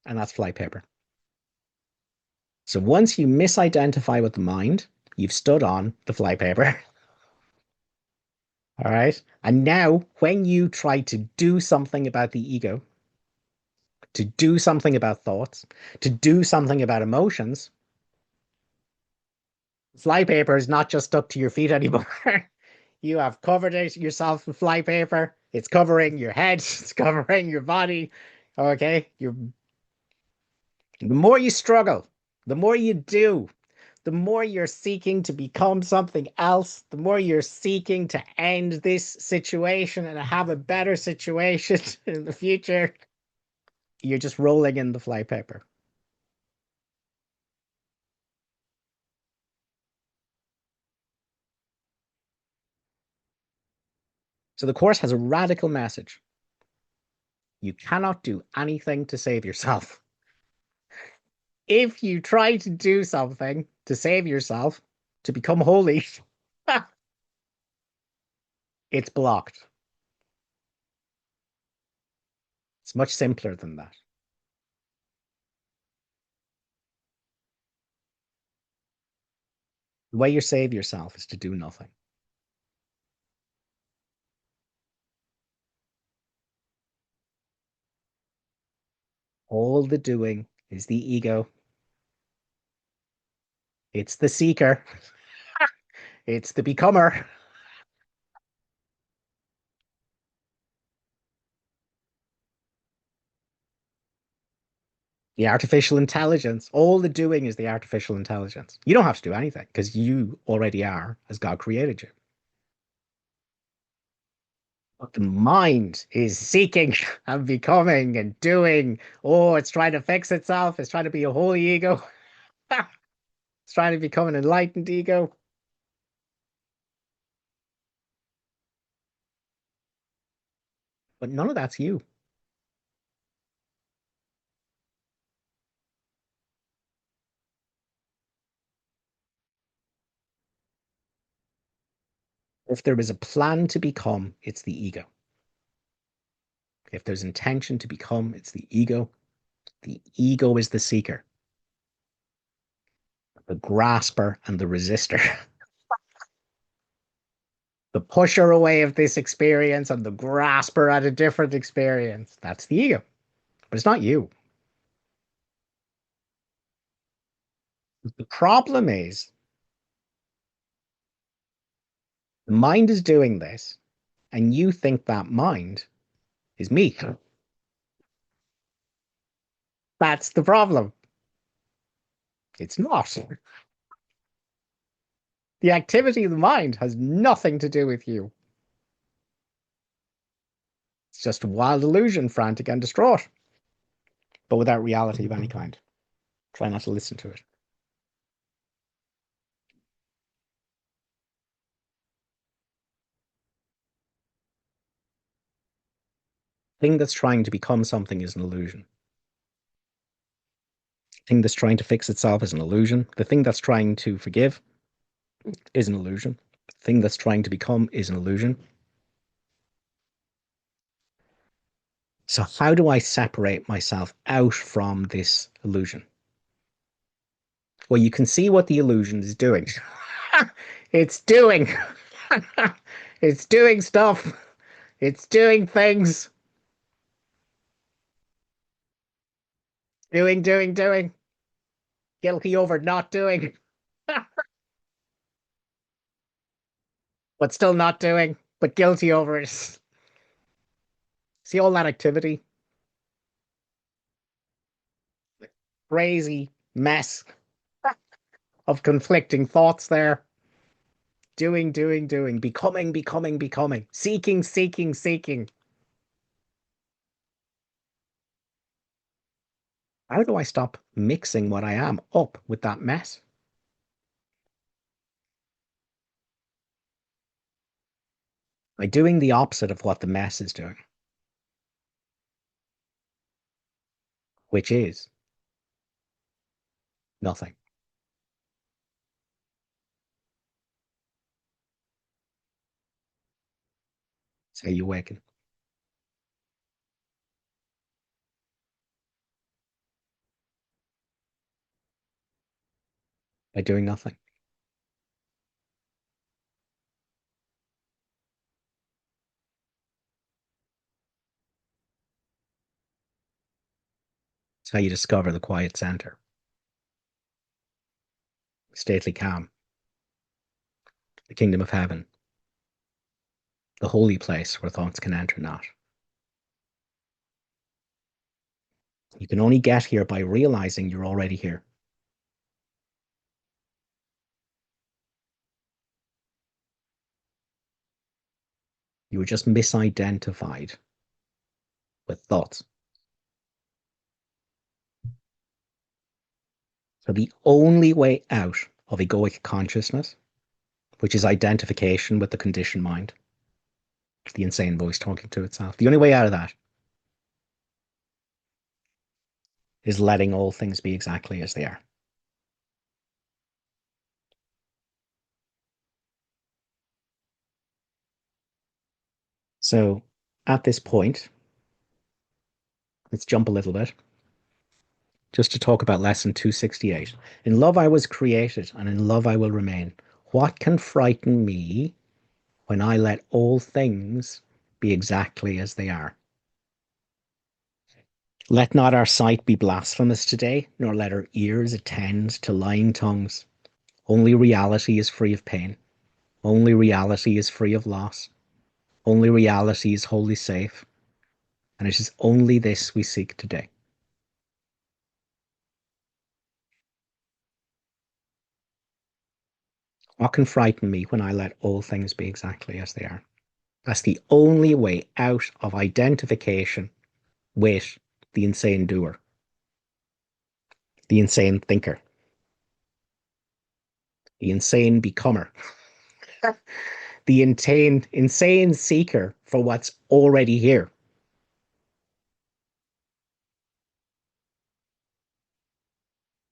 And that's flypaper. So once you misidentify with the mind, you've stood on the flypaper. All right. And now, when you try to do something about the ego, to do something about thoughts, to do something about emotions, flypaper is not just stuck to your feet anymore. You have covered it yourself with flypaper. It's covering your head, it's covering your body. Okay. The more you struggle, the more you do, the more you're seeking to become something else, the more you're seeking to end this situation and have a better situation in the future. You're just rolling in the flypaper. So the course has a radical message. You cannot do anything to save yourself. If you try to do something to save yourself, to become holy, it's blocked. It's much simpler than that. The way you save yourself is to do nothing. All the doing is the ego. It's the seeker. It's the becomer. The artificial intelligence. All the doing is the artificial intelligence. You don't have to do anything because you already are as God created you. But the mind is seeking and becoming and doing. Oh, it's trying to fix itself. It's trying to be a holy ego. It's trying to become an enlightened ego. But none of that's you. If there is a plan to become, it's the ego. If there's intention to become, it's the ego. The ego is the seeker, the grasper, and the resistor. The pusher away of this experience and the grasper at a different experience. That's the ego. But it's not you. The problem is the mind is doing this, and you think that mind is me. That's the problem. It's not. The activity of the mind has nothing to do with you. It's just a wild illusion, frantic and distraught, but without reality of any kind. Try not to listen to it. The thing that's trying to become something is an illusion. The thing that's trying to fix itself is an illusion. The thing that's trying to forgive is an illusion. The thing that's trying to become is an illusion. So, how do I separate myself out from this illusion? Well, you can see what the illusion is doing. It's doing. It's doing stuff. It's doing things. Doing. Guilty over not doing, but still not doing, but guilty over it. See all that activity? Crazy mess of conflicting thoughts there. Doing, becoming, seeking. How do I stop mixing what I am up with that mess? By doing the opposite of what the mess is doing, which is nothing. So you awaken by doing nothing. It's how you discover the quiet center, stately calm, the kingdom of heaven, the holy place where thoughts can enter not. You can only get here by realizing you're already here. You were just misidentified with thoughts. So the only way out of egoic consciousness, which is identification with the conditioned mind, the insane voice talking to itself, the only way out of that is letting all things be exactly as they are. So at this point, let's jump a little bit just to talk about lesson 268. In love I was created, and in love I will remain. What can frighten me when I let all things be exactly as they are? Let not our sight be blasphemous today, nor let our ears attend to lying tongues. Only reality is free of pain. Only reality is free of loss. Only reality is wholly safe. And it is only this we seek today. What can frighten me when I let all things be exactly as they are? That's the only way out of identification with the insane doer, the insane thinker, the insane becomer, the insane seeker for what's already here.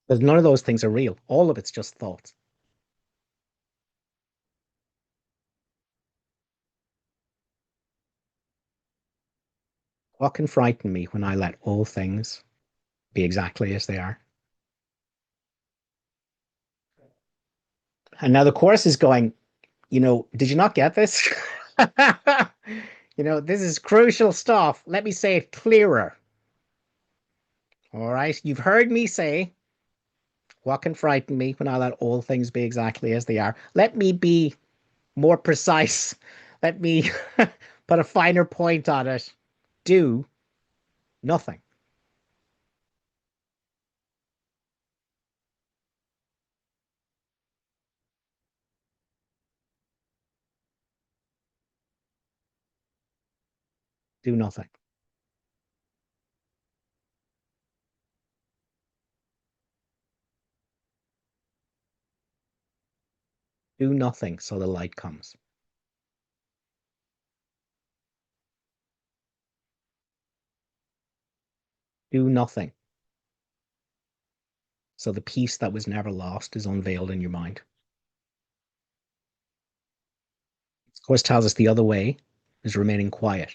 Because none of those things are real. All of it's just thoughts. What can frighten me when I let all things be exactly as they are? And now the chorus is going, did you not get this? This is crucial stuff. Let me say it clearer. All right. You've heard me say, what can frighten me when I let all things be exactly as they are? Let me be more precise. Let me put a finer point on it. Do nothing. Do nothing. Do nothing so the light comes. Do nothing so the peace that was never lost is unveiled in your mind. Of course, tells us the other way is remaining quiet,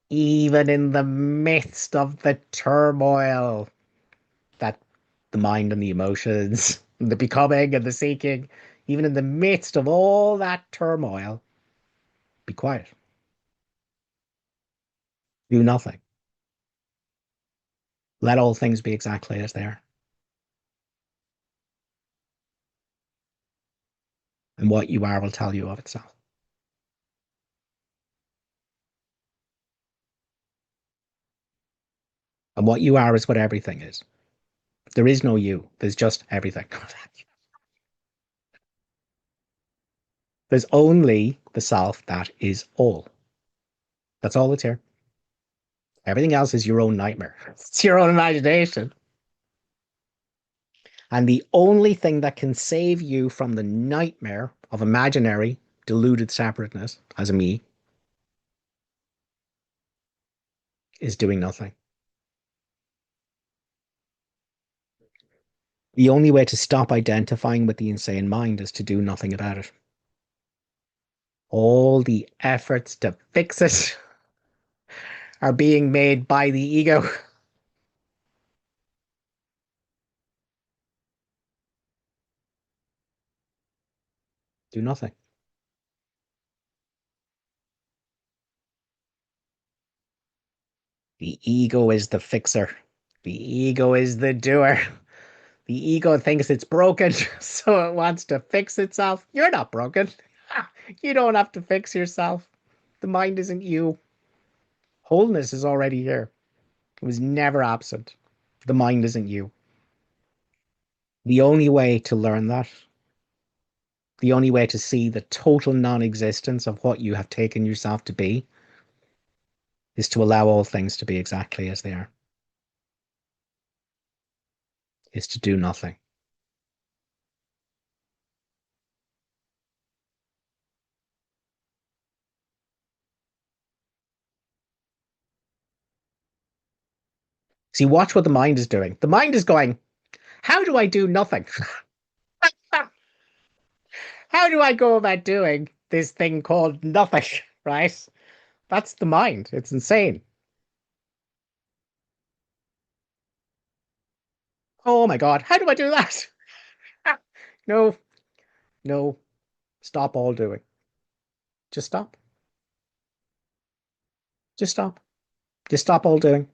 even in the midst of the turmoil that the mind and the emotions, and the becoming and the seeking, even in the midst of all that turmoil, be quiet. Do nothing. Let all things be exactly as they are. And what you are will tell you of itself. And what you are is what everything is. There is no you. There's just everything. There's only the self that is all. That's all that's here. Everything else is your own nightmare. It's your own imagination. And the only thing that can save you from the nightmare of imaginary, deluded separateness as a me is doing nothing. The only way to stop identifying with the insane mind is to do nothing about it. All the efforts to fix it are being made by the ego. Do nothing. The ego is the fixer. The ego is the doer. The ego thinks it's broken, so it wants to fix itself. You're not broken. You don't have to fix yourself. The mind isn't you. Wholeness is already here. It was never absent. The mind isn't you. The only way to learn that, the only way to see the total non-existence of what you have taken yourself to be, is to allow all things to be exactly as they are, is to do nothing. See, watch what the mind is doing. The mind is going, how do I do nothing? How do I go about doing this thing called nothing? Right? That's the mind. It's insane. Oh my God. How do I do that? No, no. Stop all doing. Just stop. Just stop. Just stop all doing.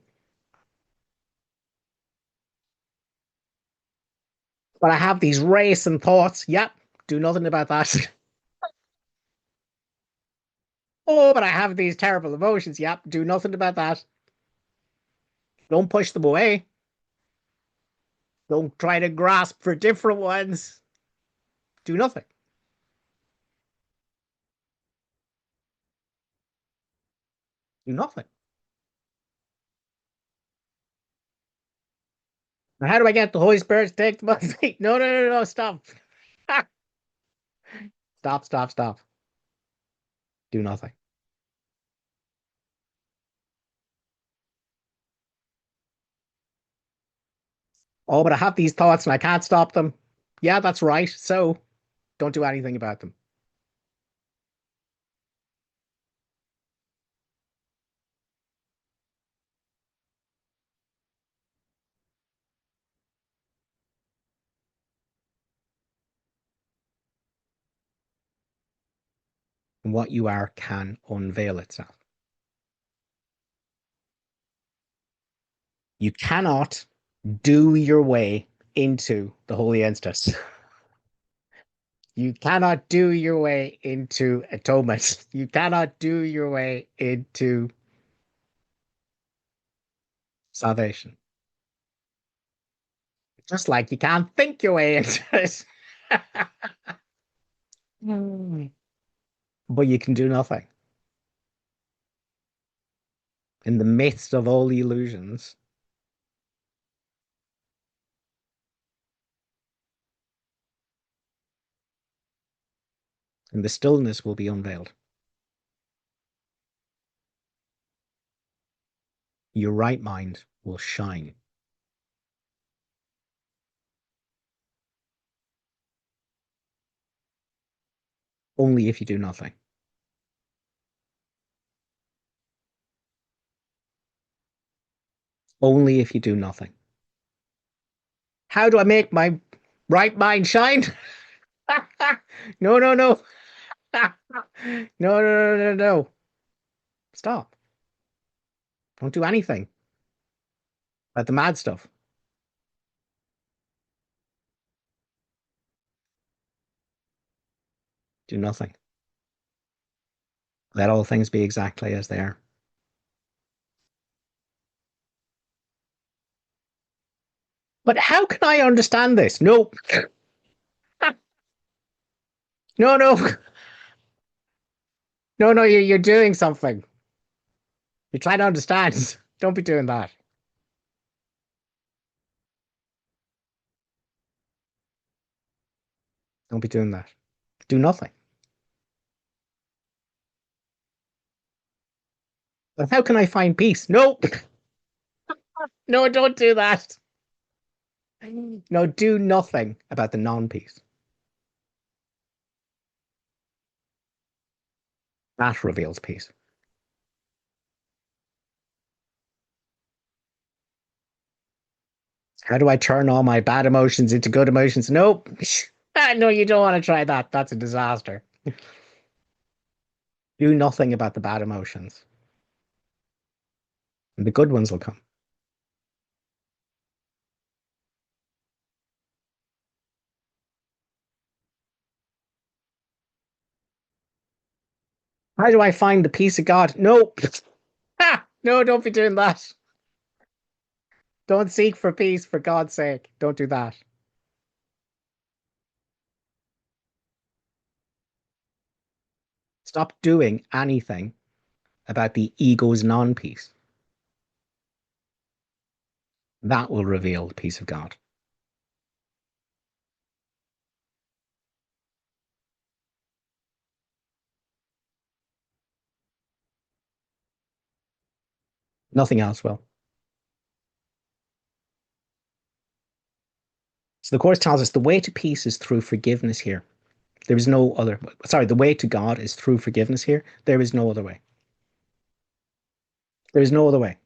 But I have these racing thoughts. Yep. Do nothing about that. Oh, but I have these terrible emotions. Yep. Do nothing about that. Don't push them away. Don't try to grasp for different ones. Do nothing. Do nothing. Now, how do I get the Holy Spirit to take the money? No, no, no, no. Stop. Stop, stop, stop. Do nothing. Oh, but I have these thoughts and I can't stop them. Yeah, that's right. So don't do anything about them. And what you are can unveil itself. You cannot do your way into the holy instance. You cannot do your way into atonement. You cannot do your way into salvation. Just like you can't think your way into it. But you can do nothing. in the midst of all the illusions, and the stillness will be unveiled. Your right mind will shine. Only if you do nothing. Only if you do nothing. How do I make my right mind shine? No, no, no. No, no, no, no, no. Stop. Don't do anything about the mad stuff. Do nothing. Let all things be exactly as they are. But how can I understand this? No, no, no, no, no. You're doing something. You're trying to understand. Don't be doing that. Don't be doing that. Do nothing. But how can I find peace? No, no, don't do that. No, do nothing about the non-peace. That reveals peace. How do I turn all my bad emotions into good emotions? Nope. No, you don't want to try that. That's a disaster. Do nothing about the bad emotions, and the good ones will come. How do I find the peace of God? Nope. No, don't be doing that. Don't seek for peace for God's sake. Don't do that. Stop doing anything about the ego's non-peace. That will reveal the peace of God. Nothing else will. So the Course tells us the way to peace is through forgiveness here. There is no other, sorry, the way to God is through forgiveness here. There is no other way. There is no other way.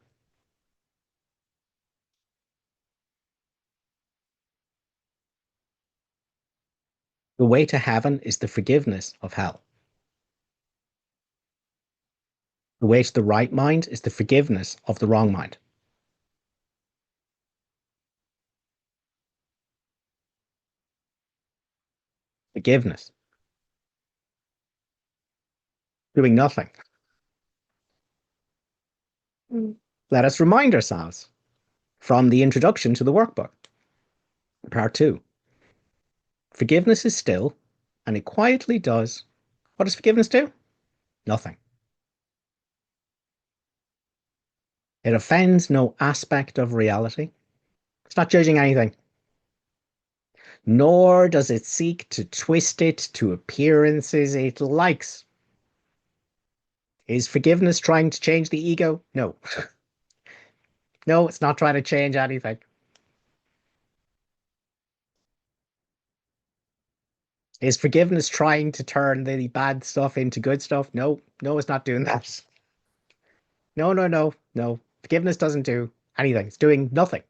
The way to heaven is the forgiveness of hell. The way to the right mind is the forgiveness of the wrong mind. Forgiveness. Doing nothing. Let us remind ourselves from the introduction to the workbook, part two. Forgiveness is still, and it quietly does. What does forgiveness do? Nothing. It offends no aspect of reality. It's not judging anything. Nor does it seek to twist it to appearances it likes. Is forgiveness trying to change the ego? No. No, it's not trying to change anything. Is forgiveness trying to turn the bad stuff into good stuff? No, no, it's not doing that. No, no, no, no. Forgiveness doesn't do anything. It's doing nothing.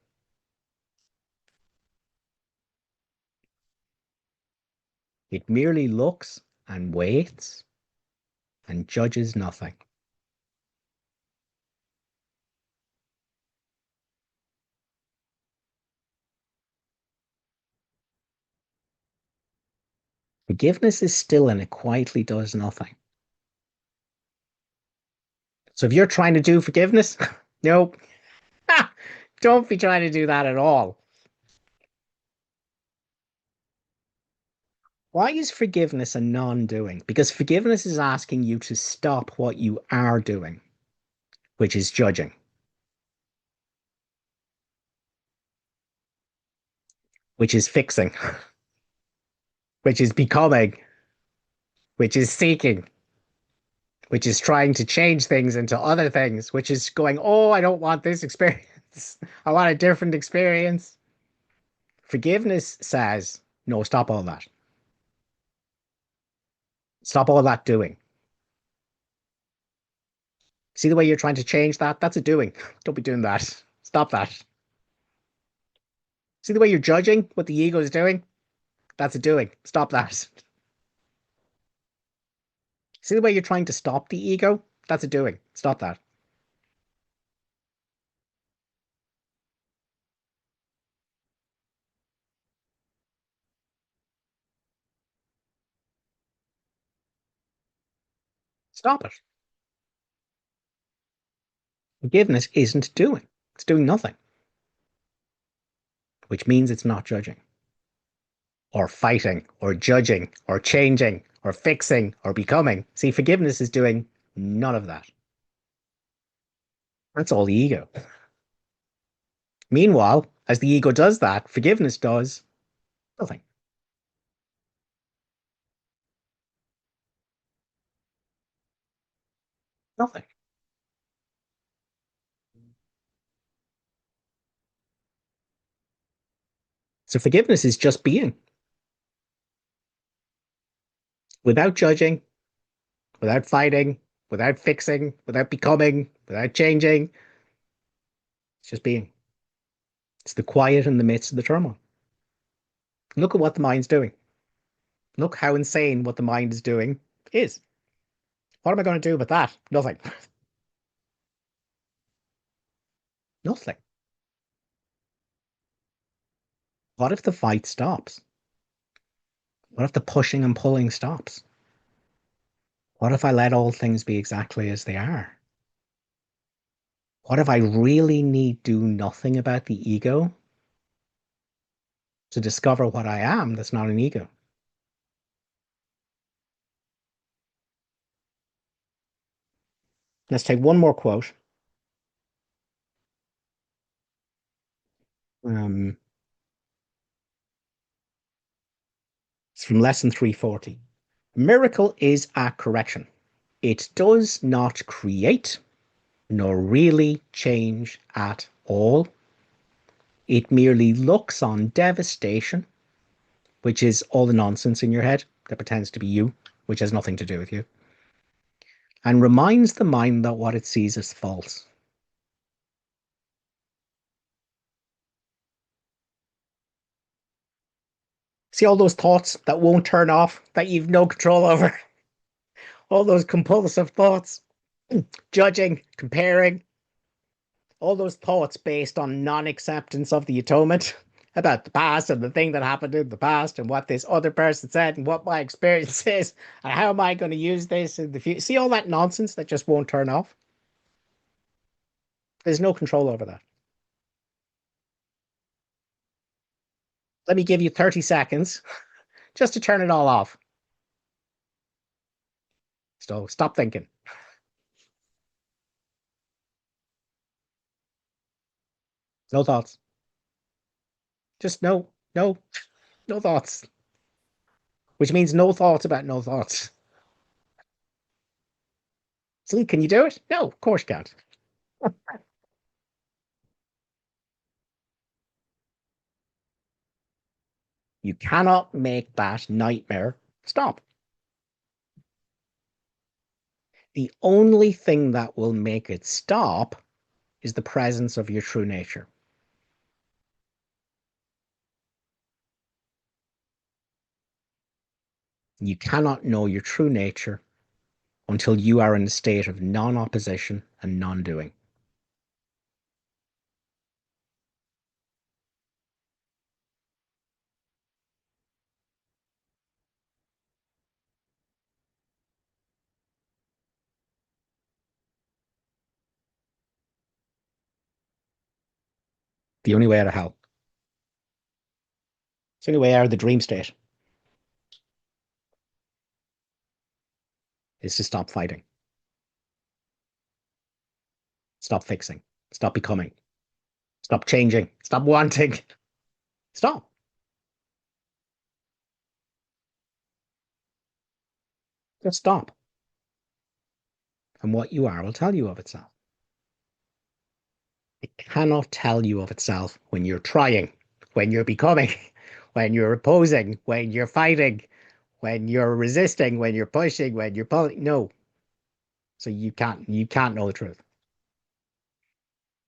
It merely looks and waits and judges nothing. Forgiveness is still and it quietly does nothing. So if you're trying to do forgiveness, no, don't be trying to do that at all. Why is forgiveness a non doing? Because forgiveness is asking you to stop what you are doing, which is judging, which is fixing, which is becoming, which is seeking, which is trying to change things into other things, which is going, oh, I don't want this experience. I want a different experience. Forgiveness says, no, stop all that. Stop all that doing. See the way you're trying to change that? That's a doing. Don't be doing that. Stop that. See the way you're judging what the ego is doing? That's a doing. Stop that. See the way you're trying to stop the ego? That's a doing. Stop that. Stop it. Forgiveness isn't doing. It's doing nothing, which means it's not judging or fighting or judging or changing or fixing or becoming. See, forgiveness is doing none of that. That's all the ego. Meanwhile, as the ego does that, forgiveness does nothing. Nothing. So forgiveness is just being without judging, without fighting, without fixing, without becoming, without changing. It's just being. It's the quiet in the midst of the turmoil. Look at what the mind's doing. Look how insane what the mind is doing is. What am I going to do with that? Nothing. Nothing. What if the fight stops? What if the pushing and pulling stops? What if I let all things be exactly as they are? What if I really need do nothing about the ego to discover what I am that's not an ego? Let's take one more quote. Um, it's from lesson 340. Miracle is a correction. It does not create nor really change at all. It merely looks on devastation, which is all the nonsense in your head that pretends to be you, which has nothing to do with you, and reminds the mind that what it sees is false. See all those thoughts that won't turn off, that you've no control over? All those compulsive thoughts, judging, comparing, all those thoughts based on non-acceptance of the atonement about the past and the thing that happened in the past and what this other person said and what my experience is and how am I going to use this in the future. See all that nonsense that just won't turn off? There's no control over that. Let me give you 30 seconds just to turn it all off. So stop thinking. No thoughts. Just no thoughts, which means no thoughts about no thoughts. Sleep, can you do it? No, of course you can't. You cannot make that nightmare stop. The only thing that will make it stop is the presence of your true nature. You cannot know your true nature until you are in a state of non opposition and non doing. The only way out of hell. It's the only way out of the dream state is to stop fighting. Stop fixing. Stop becoming. Stop changing. Stop wanting. Stop. Just stop. And what you are will tell you of itself. It cannot tell you of itself when you're trying, when you're becoming, when you're opposing, when you're fighting, when you're resisting, when you're pushing, when you're pulling. No. So you can't know the truth.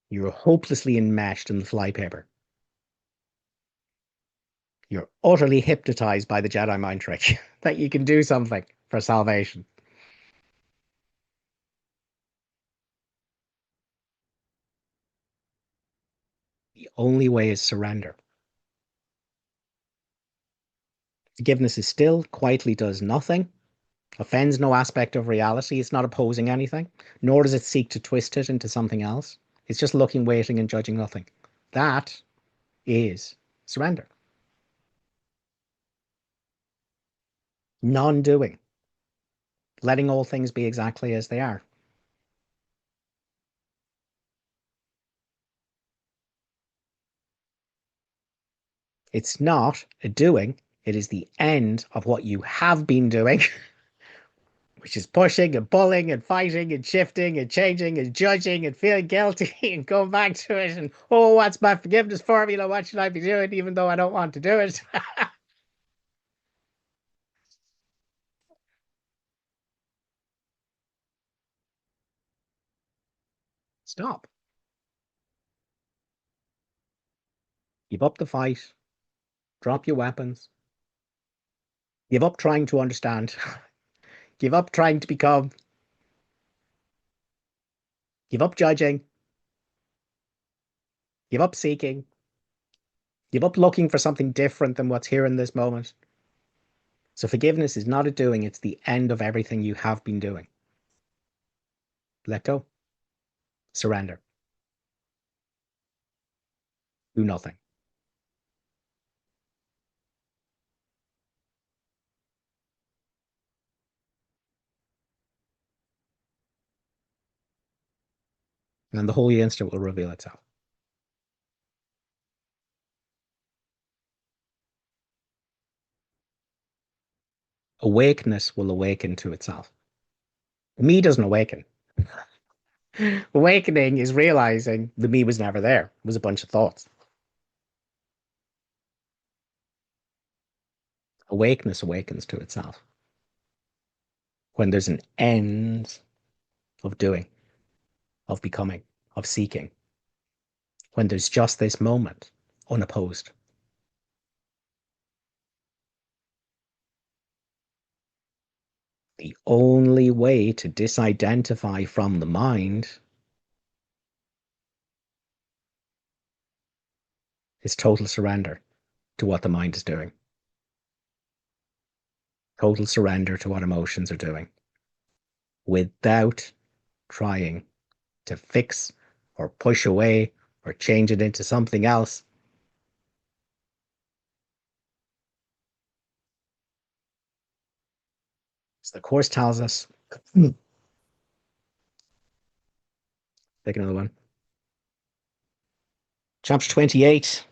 You're hopelessly enmeshed in the flypaper. You're utterly hypnotized by the Jedi mind trick that you can do something for salvation. The only way is surrender. Forgiveness is still, quietly does nothing, offends no aspect of reality. It's not opposing anything, nor does it seek to twist it into something else. It's just looking, waiting, and judging nothing. That is surrender. Non-doing. Letting all things be exactly as they are. It's not a doing. It is the end of what you have been doing, which is pushing and pulling and fighting and shifting and changing and judging and feeling guilty and going back to it. And, oh, what's my forgiveness formula? What should I be doing even though I don't want to do it? Stop. Give up the fight. Drop your weapons. Give up trying to understand. Give up trying to become. Give up judging. Give up seeking. Give up looking for something different than what's here in this moment. So forgiveness is not a doing, it's the end of everything you have been doing. Let go. Surrender. Do nothing. And then the holy instant will reveal itself. Awakeness will awaken to itself. The me doesn't awaken. Awakening is realizing the me was never there. It was a bunch of thoughts. Awakeness awakens to itself when there's an end of doing, of becoming, of seeking, when there's just this moment, unopposed. The only way to disidentify from the mind is total surrender to what the mind is doing, total surrender to what emotions are doing, without trying to fix or push away or change it into something else. As the Course tells us, take another one. Chapter 28,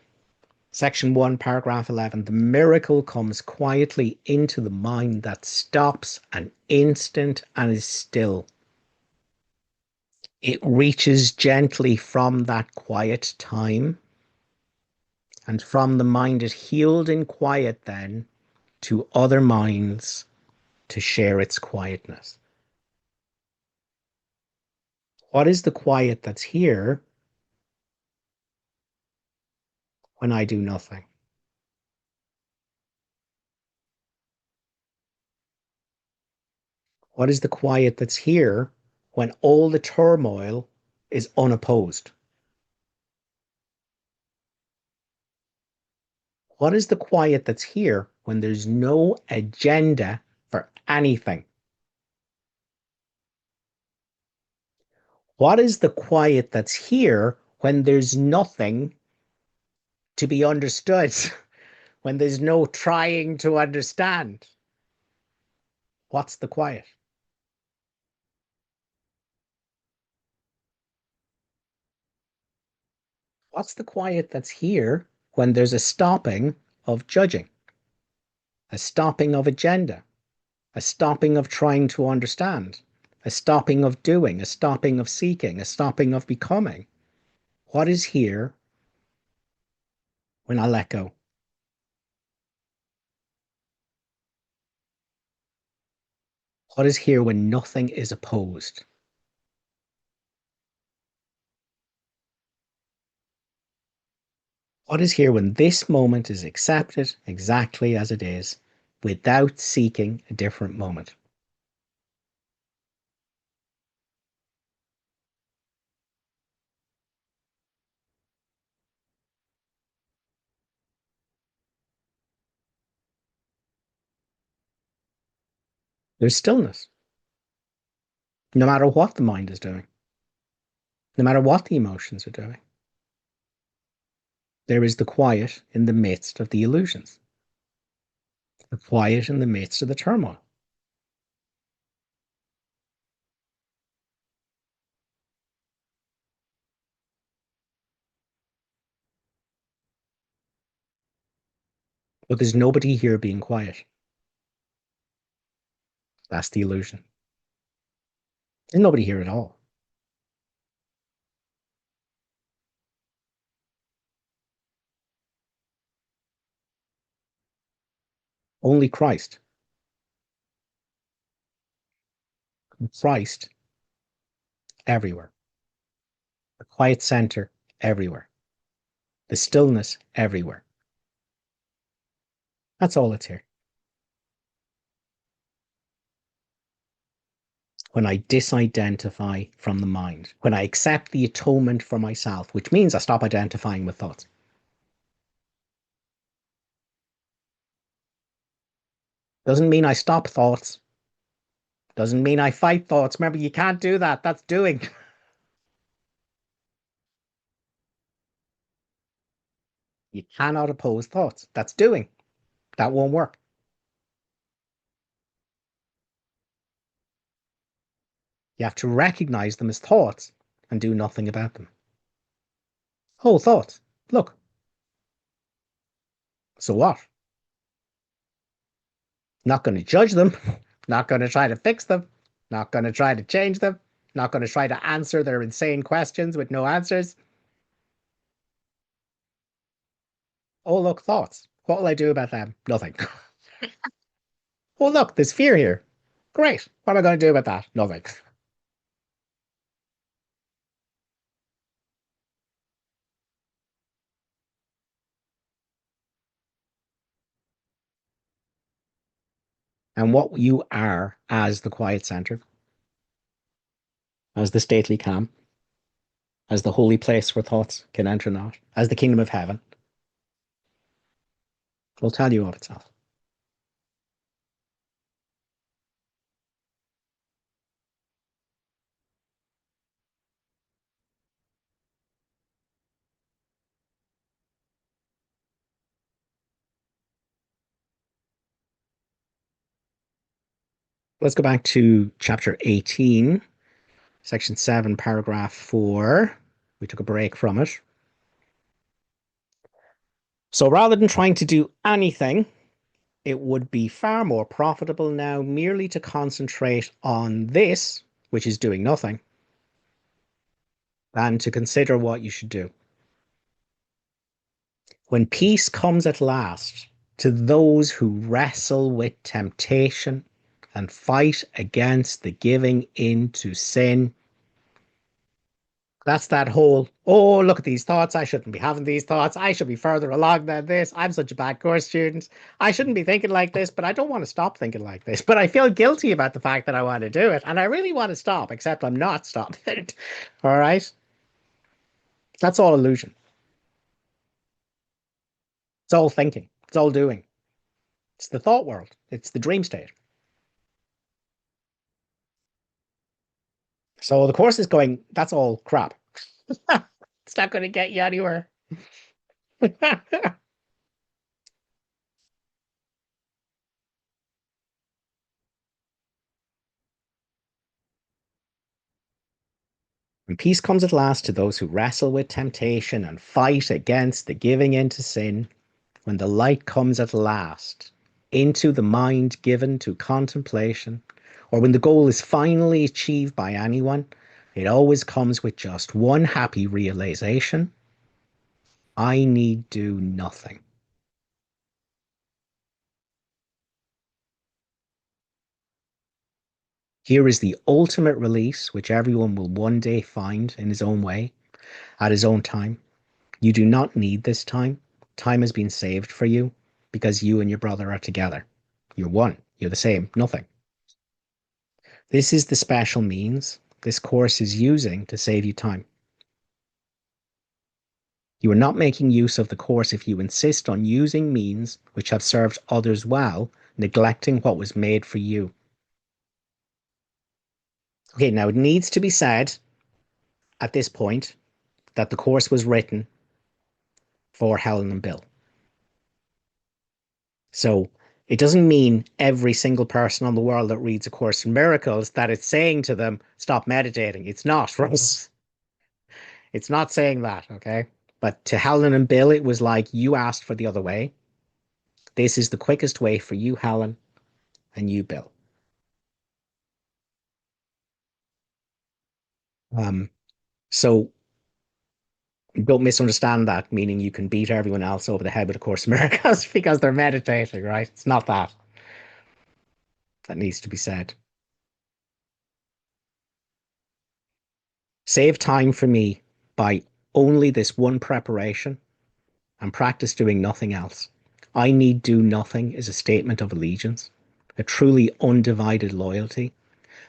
Section 1, Paragraph 11. The miracle comes quietly into the mind that stops an instant and is still. It reaches gently from that quiet time, and from the mind it healed in quiet then to other minds to share its quietness. What is the quiet that's here when I do nothing? What is the quiet that's here when all the turmoil is unopposed? What is the quiet that's here when there's no agenda for anything? What is the quiet that's here when there's nothing to be understood? When there's no trying to understand? What's the quiet? What's the quiet that's here when there's a stopping of judging, a stopping of agenda, a stopping of trying to understand, a stopping of doing, a stopping of seeking, a stopping of becoming? What is here when I let go? What is here when nothing is opposed? What is here when this moment is accepted exactly as it is without seeking a different moment? There's stillness, no matter what the mind is doing, no matter what the emotions are doing. There is the quiet in the midst of the illusions, the quiet in the midst of the turmoil. But there's nobody here being quiet. That's the illusion. There's nobody here at all. Only Christ. Christ everywhere. The quiet center everywhere. The stillness everywhere. That's all that's here. When I disidentify from the mind, when I accept the atonement for myself, which means I stop identifying with thoughts. Doesn't mean I stop thoughts. Doesn't mean I fight thoughts. Remember, you can't do that. That's doing. You cannot oppose thoughts. That's doing. That won't work. You have to recognize them as thoughts and do nothing about them. Oh, thoughts. Look, so what? Not going to judge them. Not going to try to fix them. Not going to try to change them. Not going to try to answer their insane questions with no answers. Oh, look, thoughts. What will I do about them? Nothing. Oh, look, there's fear here. Great. What am I going to do about that? Nothing. And what you are as the quiet center, as the stately calm, as the holy place where thoughts can enter not, as the kingdom of heaven, will tell you of itself. Let's go back to chapter 18, section 7, paragraph 4. We took a break from it. So rather than trying to do anything, it would be far more profitable now merely to concentrate on this, which is doing nothing, than to consider what you should do. When peace comes at last to those who wrestle with temptation and fight against the giving in to sin, that's that whole, oh, look at these thoughts. I shouldn't be having these thoughts. I should be further along than this. I'm such a bad course student. I shouldn't be thinking like this, but I don't want to stop thinking like this. But I feel guilty about the fact that I want to do it. And I really want to stop, except I'm not stopping it. All right. That's all illusion. It's all thinking. It's all doing. It's the thought world. It's the dream state. So the course is going, that's all crap. It's not going to get you anywhere. And peace comes at last to those who wrestle with temptation and fight against the giving in to sin. When the light comes at last into the mind given to contemplation, or when the goal is finally achieved by anyone, it always comes with just one happy realization: I need do nothing. Here is the ultimate release, which everyone will one day find in his own way, at his own time. You do not need this time. Time has been saved for you because you and your brother are together. You're one. You're the same. Nothing. This is the special means this course is using to save you time. You are not making use of the course if you insist on using means which have served others well, neglecting what was made for you. Okay, now it needs to be said at this point that the course was written for Helen and Bill. So it doesn't mean every single person on the world that reads A Course in Miracles that it's saying to them, stop meditating. It's not, Russ. It's not saying that, okay? But to Helen and Bill, it was like, you asked for the other way. This is the quickest way for you, Helen, and you, Bill. Um, so don't misunderstand that, meaning you can beat everyone else over the head with A Course in Miracles because they're meditating, right? It's not that. That needs to be said. Save time for me by only this one preparation and practice doing nothing else. I need do nothing is a statement of allegiance, a truly undivided loyalty.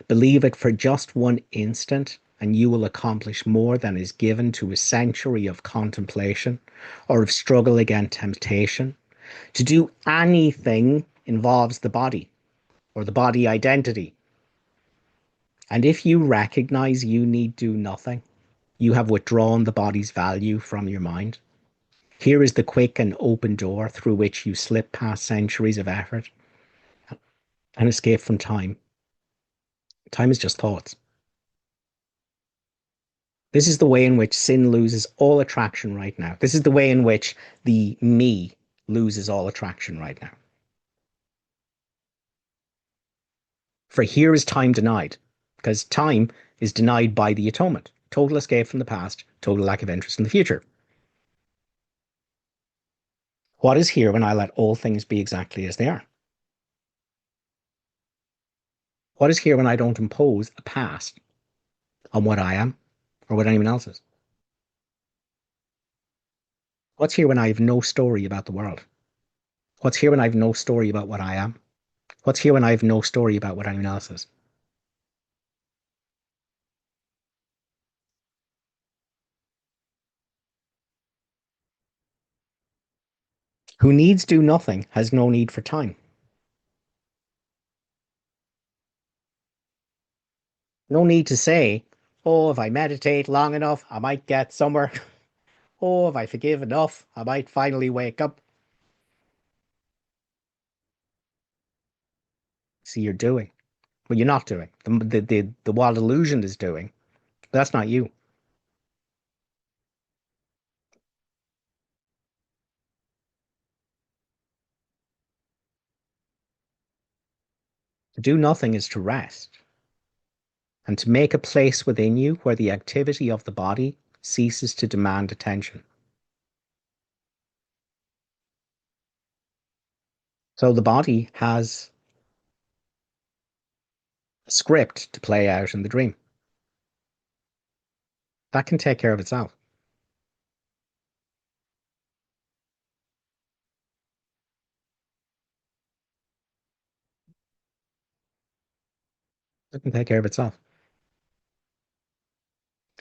Believe it for just one instant, and you will accomplish more than is given to a century of contemplation or of struggle against temptation. To do anything involves the body or the body identity. And if you recognize you need do nothing, you have withdrawn the body's value from your mind. Here is the quick and open door through which you slip past centuries of effort and escape from time. Time is just thoughts. This is the way in which sin loses all attraction right now. This is the way in which the me loses all attraction right now. For here is time denied, because time is denied by the atonement. Total escape from the past, total lack of interest in the future. What is here when I let all things be exactly as they are? What is here when I don't impose a past on what I am or what anyone else is? What's here when I have no story about the world? What's here when I have no story about what I am? What's here when I have no story about what anyone else is? Who needs do nothing has no need for time. No need to say, oh, if I meditate long enough, I might get somewhere. Oh, if I forgive enough, I might finally wake up. See, you're doing. Well, you're not doing. The wild illusion is doing. But that's not you. To do nothing is to rest and to make a place within you where the activity of the body ceases to demand attention. So the body has a script to play out in the dream. That can take care of itself. It can take care of itself.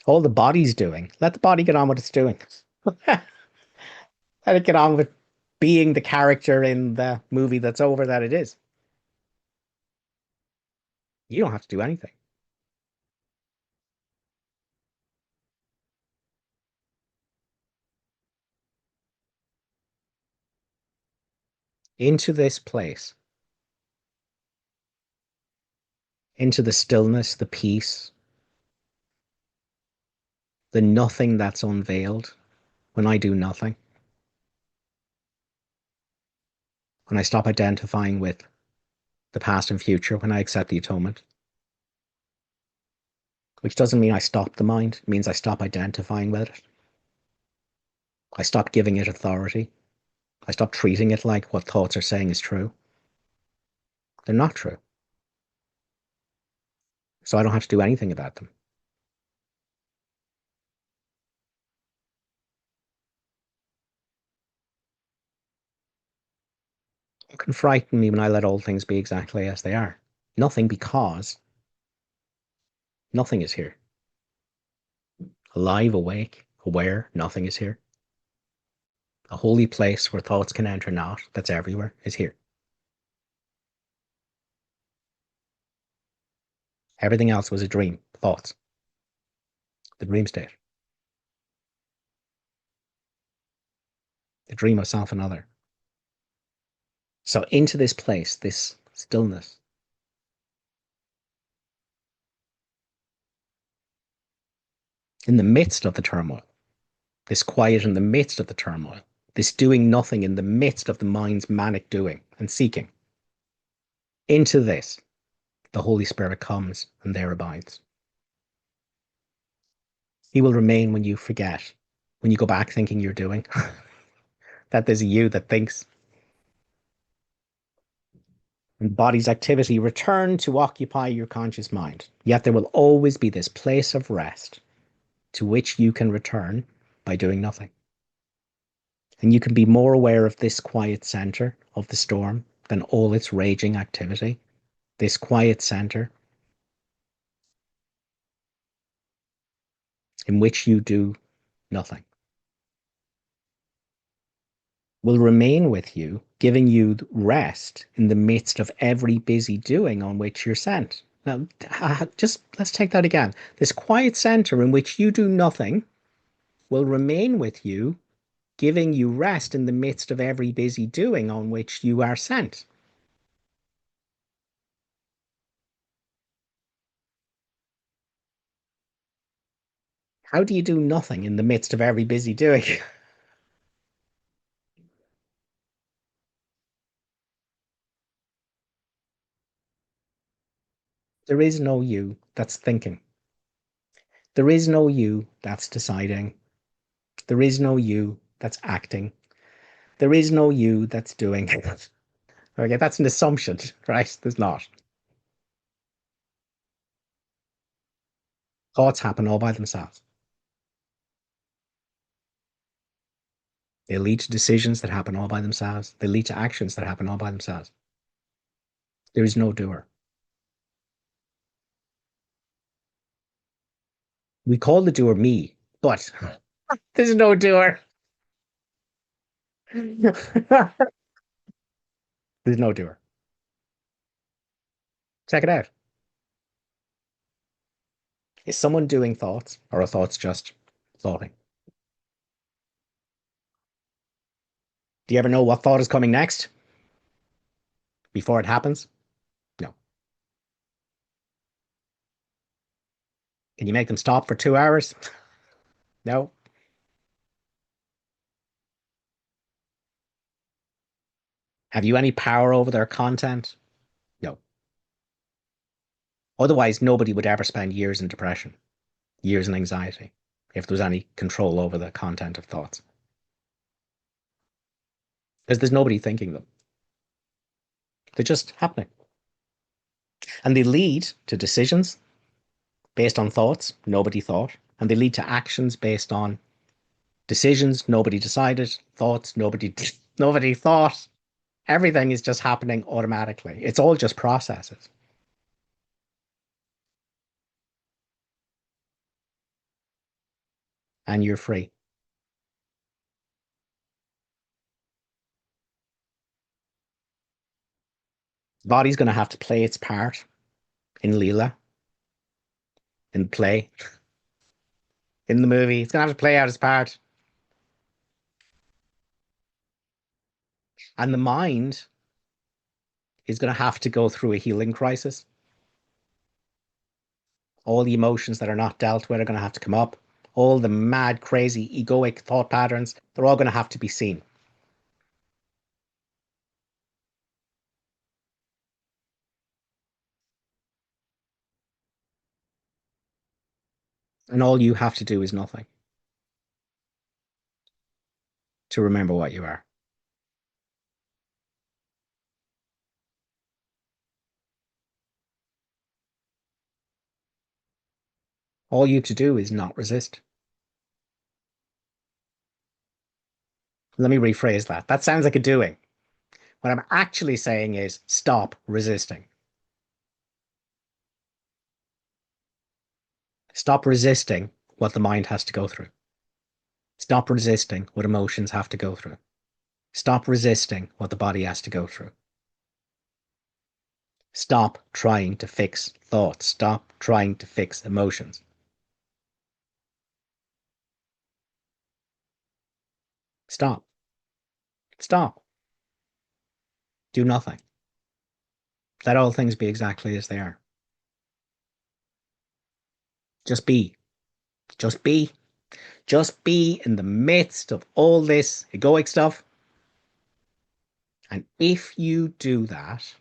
All the body's doing, let the body get on what it's doing. Let it get on with being the character in the movie that's over that it is. You don't have to do anything. Into this place, into the stillness, the peace, The nothing that's unveiled when I do nothing, when I stop identifying with the past and future, when I accept the atonement, which doesn't mean I stop the mind. It means I stop identifying with it. I stop giving it authority. I stop treating it like what thoughts are saying is true. They're not true. So I don't have to do anything about them. It can frighten me when I let all things be exactly as they are. Nothing because nothing is here. Alive, awake, aware, nothing is here. A holy place where thoughts can enter not, that's everywhere, is here. Everything else was a dream, thoughts, the dream state, the dream of self and other. So into this place, this stillness, in the midst of the turmoil, this quiet in the midst of the turmoil, this doing nothing in the midst of the mind's manic doing and seeking. Into this, the Holy Spirit comes and there abides. He will remain when you forget, when you go back thinking you're doing, that there's a you that thinks. And body's activity return to occupy your conscious mind. Yet there will always be this place of rest to which you can return by doing nothing. And you can be more aware of this quiet center of the storm than all its raging activity. This quiet center in which you do nothing will remain with you, giving you rest in the midst of every busy doing on which you're sent. Now, just let's take that again. This quiet center in which you do nothing will remain with you, giving you rest in the midst of every busy doing on which you are sent. How do you do nothing in the midst of every busy doing? There is no you that's thinking. There is no you that's deciding. There is no you that's acting. There is no you that's doing. Okay, that's an assumption, right? There's not. Thoughts happen all by themselves. They lead to decisions that happen all by themselves. They lead to actions that happen all by themselves. There is no doer. We call the doer me, but there's no doer. There's no doer. Check it out. Is someone doing thoughts, or are thoughts just thoughting? Do you ever know what thought is coming next before it happens? No. Can you make them stop for 2 hours? No. Have you any power over their content? No. Otherwise, nobody would ever spend years in depression, years in anxiety, if there was any control over the content of thoughts. Because there's nobody thinking them. They're just happening. And they lead to decisions based on thoughts nobody thought. And they lead to actions based on decisions nobody decided, thoughts nobody thought. Everything is just happening automatically. It's all just processes. And you're free. The body's going to have to play its part in Leela, in play, in the movie. It's going to have to play out its part. And the mind is going to have to go through a healing crisis. All the emotions that are not dealt with are going to have to come up. all the mad, crazy, egoic thought patterns, they're all going to have to be seen. And all you have to do is nothing to remember what you are. All you have to do is not resist. Let me rephrase that. That sounds like a doing. What I'm actually saying is stop resisting. Stop resisting what the mind has to go through. Stop resisting what emotions have to go through. Stop resisting what the body has to go through. Stop trying to fix thoughts. Stop trying to fix emotions. Stop. Stop. Do nothing. Let all things be exactly as they are. Just be. Just be. Just be in the midst of all this egoic stuff. And if you do that,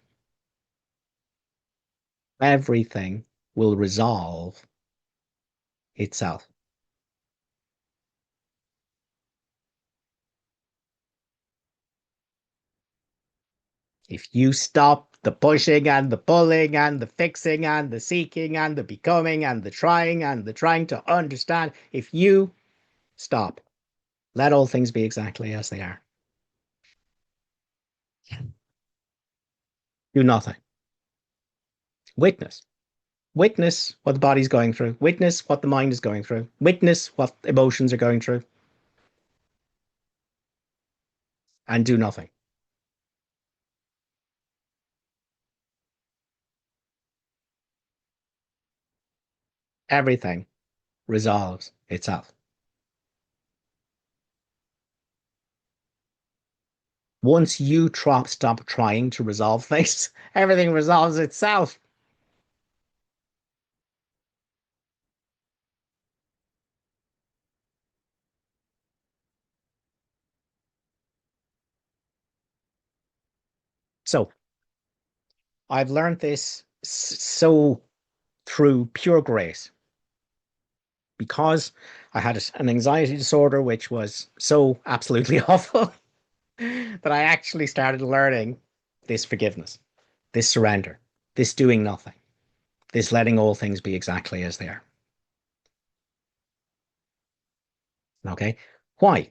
everything will resolve itself. If you stop the pushing and the pulling and the fixing and the seeking and the becoming and the trying to understand, if you stop, let all things be exactly as they are. Do nothing. Witness. Witness what the body's going through. Witness what the mind is going through. Witness what emotions are going through. And do nothing. Everything resolves itself. Once you stop trying to resolve things, everything resolves itself. So I've learned this so through pure grace because I had an anxiety disorder, which was so absolutely awful that I actually started learning this forgiveness, this surrender, this doing nothing, this letting all things be exactly as they are. Okay. Why?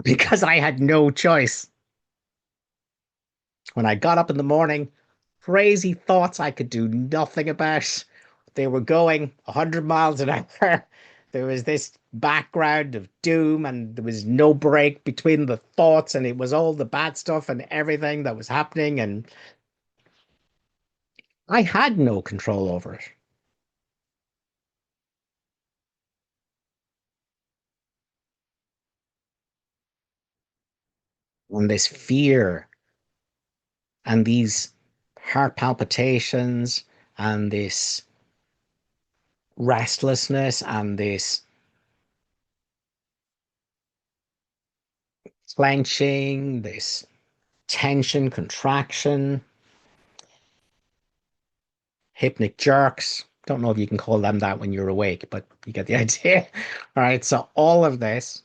Because I had no choice. When I got up in the morning, crazy thoughts I could do nothing about. They were going 100 miles an hour. There was this background of doom, and there was no break between the thoughts, and it was all the bad stuff and everything that was happening. And I had no control over it. And this fear and these heart palpitations and this restlessness and this clenching, this tension, contraction, hypnic jerks. Don't know if you can call them that when you're awake, but you get the idea. All right. So all of this,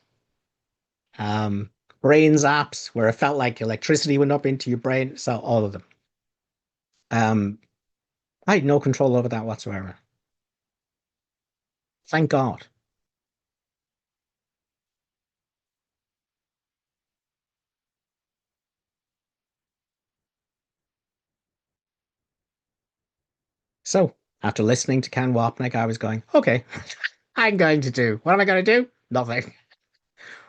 um, brain zaps where it felt like electricity went up into your brain. So all of them. Um, I had no control over that whatsoever. Thank God. So after listening to Ken Wapnick, I was going, okay, I'm going to do. What am I going to do? Nothing.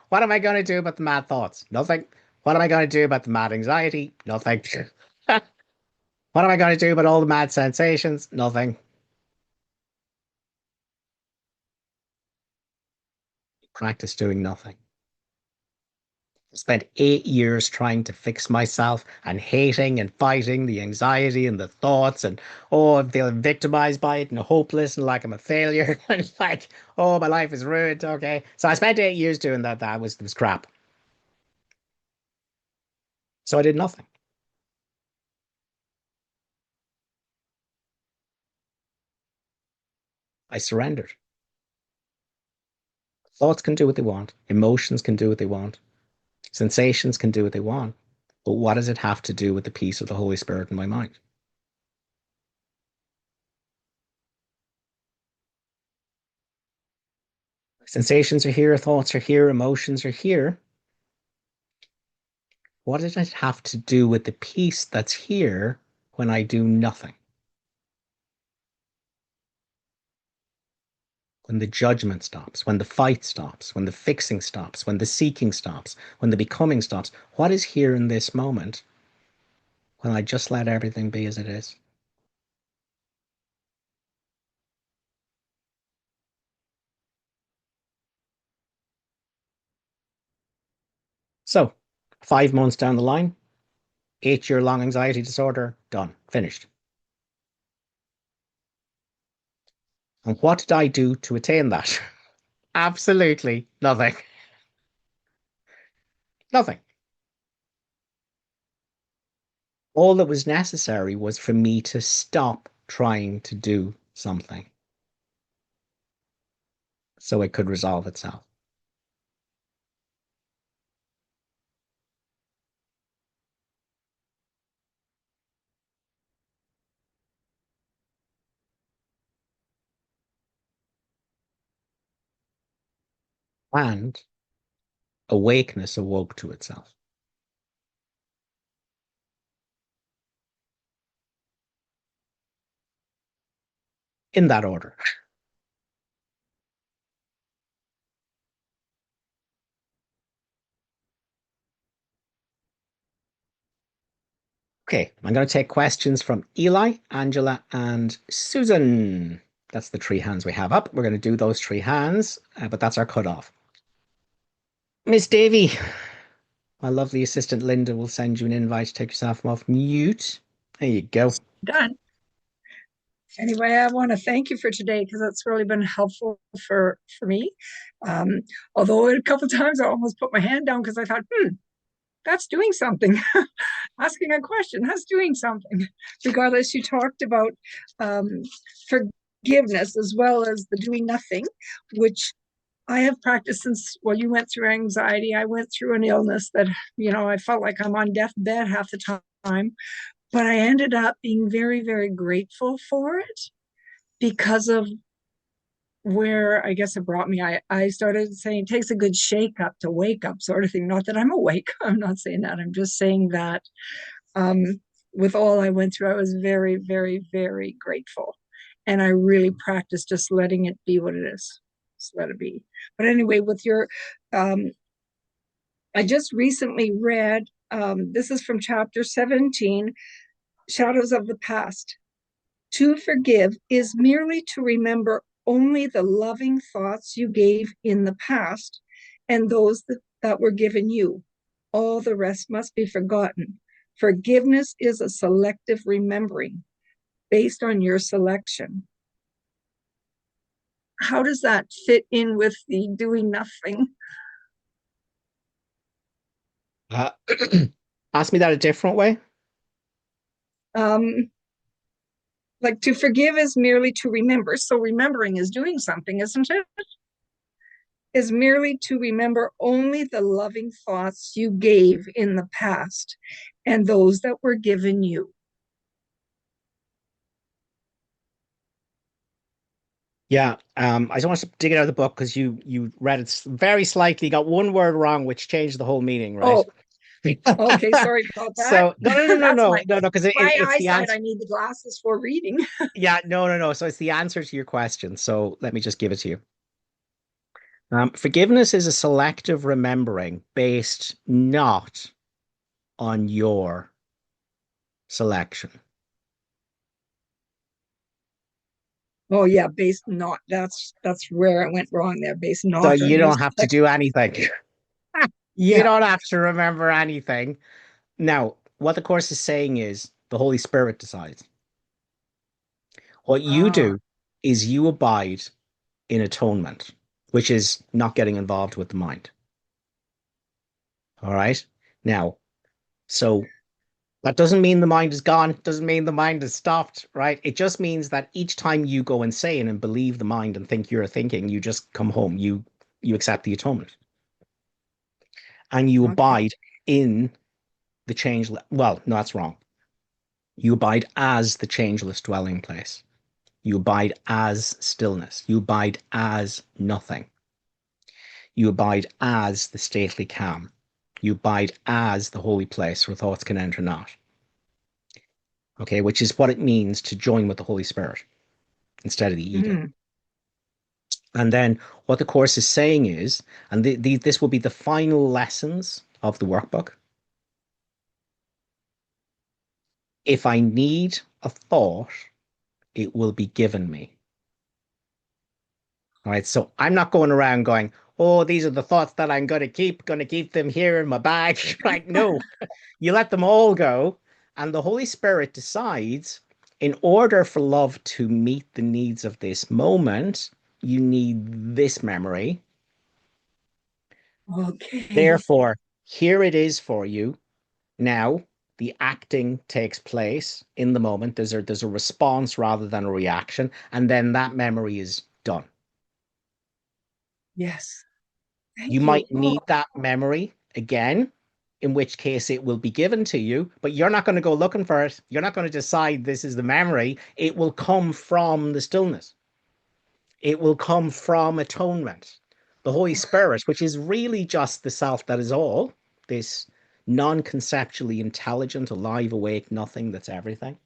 What am I going to do about the mad thoughts? Nothing. What am I going to do about the mad anxiety? Nothing. What am I going to do about all the mad sensations? Nothing. Practice doing nothing. Spent 8 years trying to fix myself and hating and fighting the anxiety and the thoughts and oh, I'm feeling victimized by it and hopeless and like I'm a failure and like oh, my life is ruined. Okay, so I spent 8 years doing that. That was crap. So I did nothing. I surrendered. Thoughts can do what they want. Emotions can do what they want. Sensations can do what they want. But what does it have to do with the peace of the Holy Spirit in my mind? Sensations are here, thoughts are here, emotions are here. What does it have to do with the peace that's here when I do nothing? When the judgment stops, when the fight stops, when the fixing stops, when the seeking stops, when the becoming stops, what is here in this moment when I just let everything be as it is? So, 5 months down the line, 8 year long anxiety disorder, done, finished. And what did I do to attain that? Absolutely nothing. Nothing. All that was necessary was for me to stop trying to do something so it could resolve itself. And awakeness awoke to itself in that order. Okay, I'm going to take questions from Eli, Angela, and Susan. That's the three hands we have up. We're going to do those three hands, but that's our cutoff. Miss Davy, my lovely assistant Linda will send you an invite to take yourself off mute. There you go. Done. Anyway, I want to thank you for today because that's really been helpful for me. Um, Although a couple of times I almost put my hand down because I thought, that's doing something. Asking a question, that's doing something. Regardless, you talked about um, forgiveness as well as the doing nothing, which I have practiced since, well, you went through anxiety. I went through an illness that, I felt like I'm on deathbed half the time, but I ended up being very, very grateful for it because of where I guess it brought me. I started saying it takes a good shake up to wake up, sort of thing. Not that I'm awake. I'm not saying that. I'm just saying that um, with all I went through, I was very, very, very grateful. And I really practiced just letting it be what it is. Just let it be. But anyway, with your, um, I just recently read, this is from chapter 17, Shadows of the Past. To forgive is merely to remember only the loving thoughts you gave in the past and those that were given you. All the rest must be forgotten. Forgiveness is a selective remembering based on your selection. How does that fit in with the doing nothing? Uh, ask me that a different way. Um, like to forgive is merely to remember. So remembering is doing something, isn't it? Is merely to remember only the loving thoughts you gave in the past and those that were given you. Yeah, I just want to dig it out of the book because you read it very slightly, got one word wrong, which changed the whole meaning, right? Oh, okay. Sorry about that. So That's no, because my it's the eyesight. answer. I need the glasses for reading. Yeah, no. So it's the answer to your question. So let me just give it to you. Forgiveness is a selective remembering based not on your selection. Oh yeah, based not. That's where I went wrong there. Based So not on you your don't have to selection. do anything. You Yeah. don't have to remember anything. Now, what the Course is saying is the Holy Spirit decides. What you Ah, do is you abide in atonement, which is not getting involved with the mind. All right. Now, so that doesn't mean the mind is gone, doesn't mean the mind is stopped, right? It just means that each time you go insane and believe the mind and think you're thinking, you just come home, you accept the atonement and you okay. abide in the change. Well, no, that's wrong. You abide as the changeless dwelling place. You abide as stillness. You abide as nothing. You abide as the stately calm. You abide as the holy place where thoughts can enter not. Okay, which is what it means to join with the Holy Spirit instead of the ego. Mm. And then what the Course is saying is, and this will be the final lessons of the workbook. If I need a thought, it will be given me. All right. So I'm not going around going, oh, these are the thoughts that I'm going to keep them here in my bag. Right. No, you let them all go. And the Holy Spirit decides in order for love to meet the needs of this moment, you need this memory. Okay. Therefore, here it is for you. Now, the acting takes place in the moment. There's a response rather than a reaction. And then that memory is done. Yes. You Thank you. might Oh, need that memory again, in which case it will be given to you, but you're not going to go looking for it. You're not going to decide this is the memory. It will come from the stillness, it will come from atonement. The Holy Spirit, which is really just the self that is all, this non conceptually intelligent, alive, awake, nothing that's everything.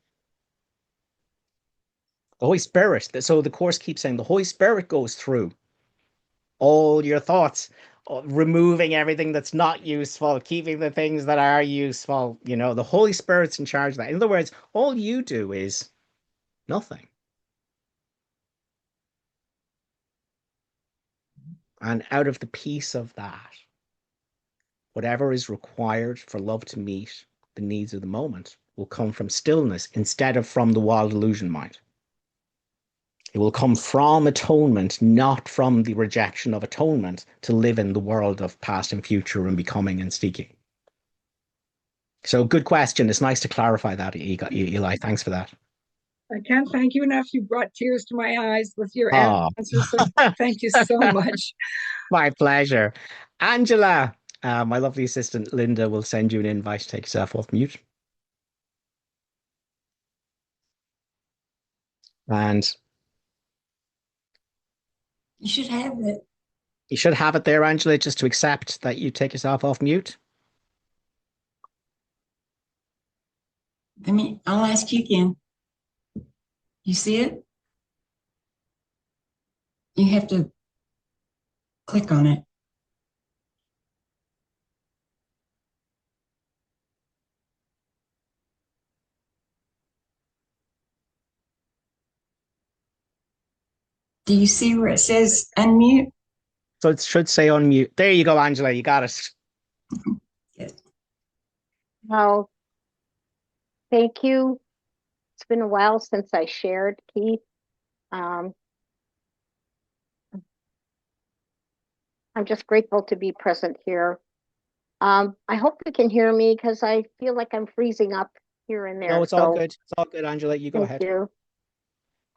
The Holy Spirit, so the Course keeps saying the Holy Spirit goes through all your thoughts, removing everything that's not useful, keeping the things that are useful. You know, the Holy Spirit's in charge of that. In other words, all you do is nothing. And out of the peace of that, whatever is required for love to meet the needs of the moment will come from stillness instead of from the wild illusion mind. It will come from atonement, not from the rejection of atonement to live in the world of past and future and becoming and seeking. So good question. It's nice to clarify that, Eli. Thanks for that. I can't thank you enough. You brought tears to my eyes with your Oh, answers. So thank you so much. my pleasure. Angela, my lovely assistant Linda will send you an invite to take yourself off mute. And You should have it. you should have it there, Angela, just to accept that you take yourself off mute. I'll ask you again. You see it? You have to click on it. Do you see where it says unmute? So it should say unmute. There you go, Angela. You got it. Yes. Well, thank you. It's been a while since I shared, Keith. Um, I'm just grateful to be present here. I hope you can hear me because I feel like I'm freezing up here and No, there. it's all So good. It's all good, Angela. You go thank ahead. you.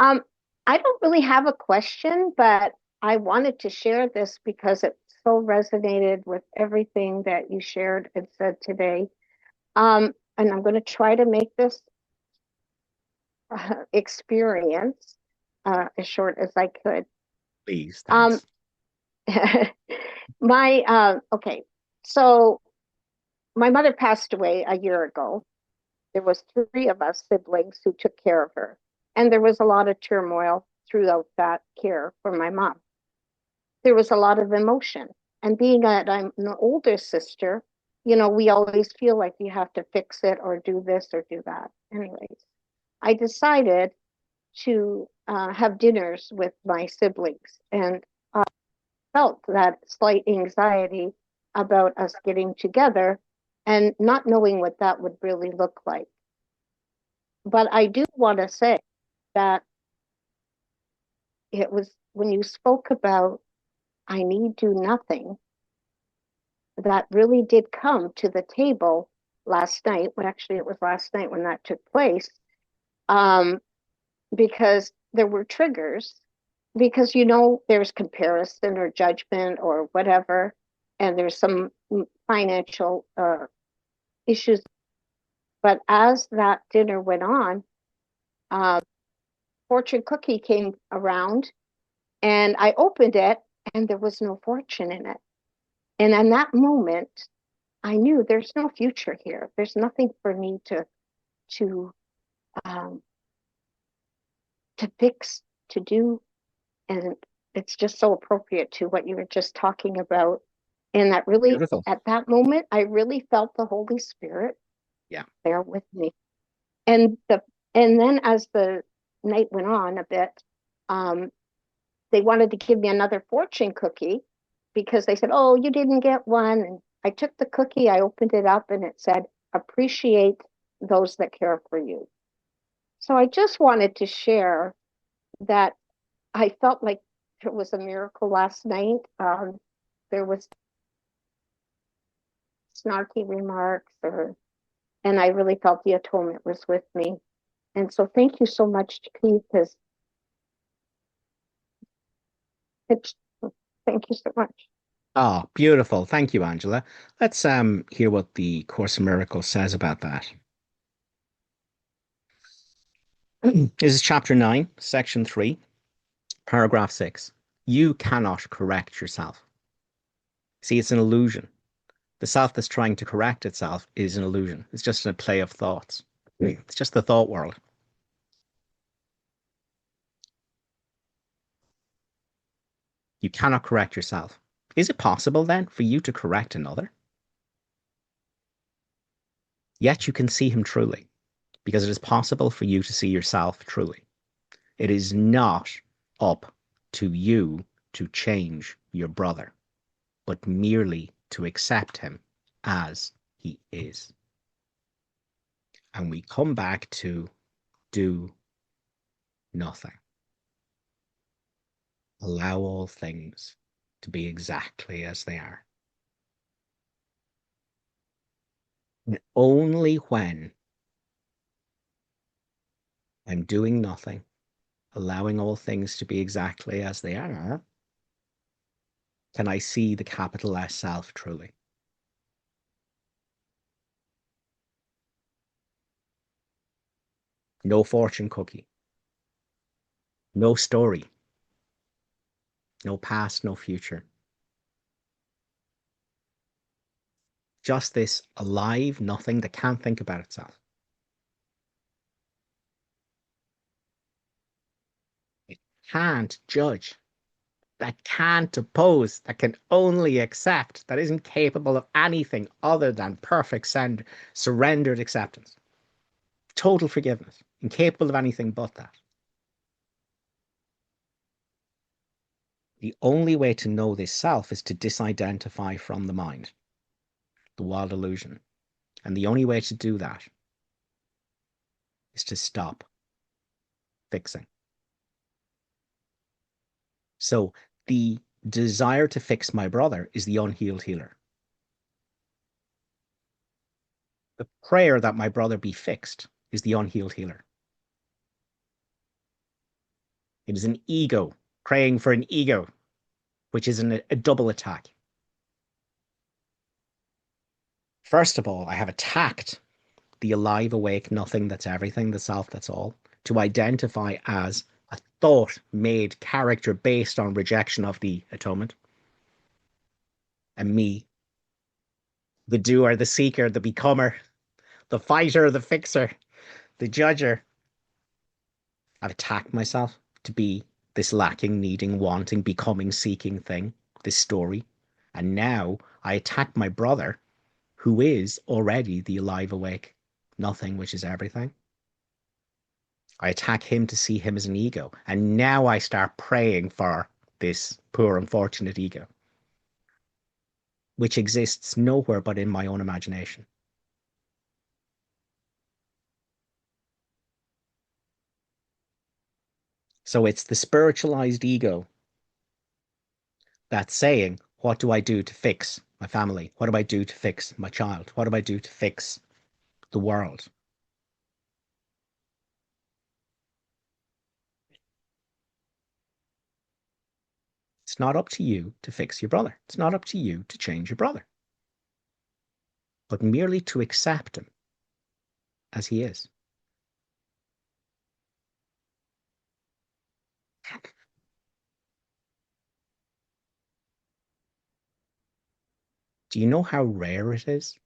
Um, I don't really have a question, but I wanted to share this because it so resonated with everything that you shared and said today. And I'm going to try to make this experience as short as I could. Please, Um, thanks. okay, so my mother passed away a year ago. There was three of us siblings who took care of her, and there was a lot of turmoil throughout that care for my mom. There was a lot of emotion, and being that I'm an older sister, we always feel like you have to fix it or do this or do that. Anyways, I decided to have dinners with my siblings, and felt that slight anxiety about us getting together and not knowing what that would really look like. But I do want to say that it was when you spoke about I need do nothing, that really did come to the table last night. Well, actually, it was last night when that took place, um, because there were triggers. Because there's comparison or judgment or whatever, and there's some financial issues. But as that dinner went on, fortune cookie came around, and I opened it, and there was no fortune in it. And in that moment, I knew there's no future here. There's nothing for me to um, fix, to do, and it's just so appropriate to what you were just talking about. And that really, Beautiful. at that moment, I really felt the Holy Spirit Yeah. there with me. And then as the night went on a bit, they wanted to give me another fortune cookie because they said, "Oh, you didn't get one." And I took the cookie, I opened it up, and it said, "Appreciate those that care for you." So I just wanted to share that I felt like it was a miracle last night. There was snarky remarks, and I really felt the atonement was with me. And so thank you so much, Pete, because it's, thank you so much. Oh, beautiful. Thank you, Angela. Let's hear what the Course in Miracles says about that. This is chapter 9, section 3, paragraph 6. You cannot correct yourself. See, it's an illusion. The self that's trying to correct itself is an illusion. It's just a play of thoughts. It's just the thought world. You cannot correct yourself. Is it possible then for you to correct another? Yet you can see him truly, because it is possible for you to see yourself truly. It is not up to you to change your brother, but merely to accept him as he is. And we come back to do nothing. Allow all things to be exactly as they are. And only when I'm doing nothing, allowing all things to be exactly as they are, can I see the capital S self truly. No fortune cookie. No story. No past, no future. Just this alive nothing that can't think about itself. It can't judge. That can't oppose. That can only accept. That isn't capable of anything other than perfect surrendered acceptance. Total forgiveness. Incapable of anything but that. The only way to know this self is to disidentify from the mind, the wild illusion. And the only way to do that is to stop fixing. So the desire to fix my brother is the unhealed healer. The prayer that my brother be fixed is the unhealed healer. It is an ego praying for an ego, which is a double attack. First of all, I have attacked the alive, awake, nothing that's everything, the self that's all, to identify as a thought-made character based on rejection of the atonement. And me, the doer, the seeker, the becomer, the fighter, the fixer, the judger. I've attacked myself to be this lacking, needing, wanting, becoming, seeking thing, this story. And now I attack my brother, who is already the alive, awake, nothing, which is everything. I attack him to see him as an ego. And now I start praying for this poor, unfortunate ego. which exists nowhere but in my own imagination. So it's the spiritualized ego that's saying, what do I do to fix my family? What do I do to fix my child? What do I do to fix the world? It's not up to you to fix your brother. It's not up to you to change your brother, but merely to accept him as he is. Do you know how rare it is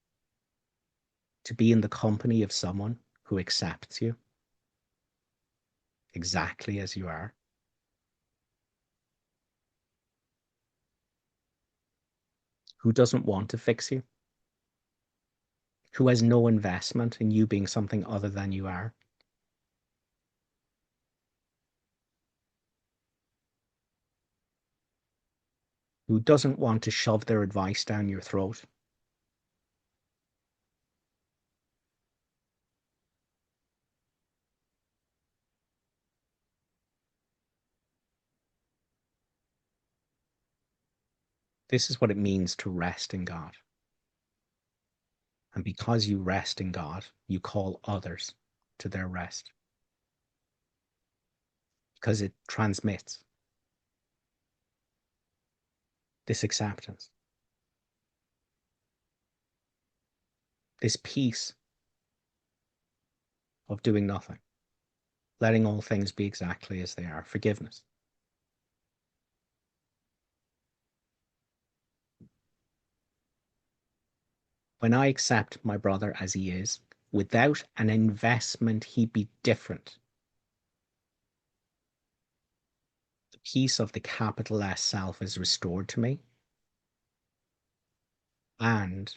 to be in the company of someone who accepts you exactly as you are? Who doesn't want to fix you? Who has no investment in you being something other than you are? Who doesn't want to shove their advice down your throat? This is what it means to rest in God. And because you rest in God, you call others to their rest. Because it transmits this acceptance, this peace of doing nothing, letting all things be exactly as they are, forgiveness. When I accept my brother as he is, without an investment, he'd be different. The peace of the capital S self is restored to me, and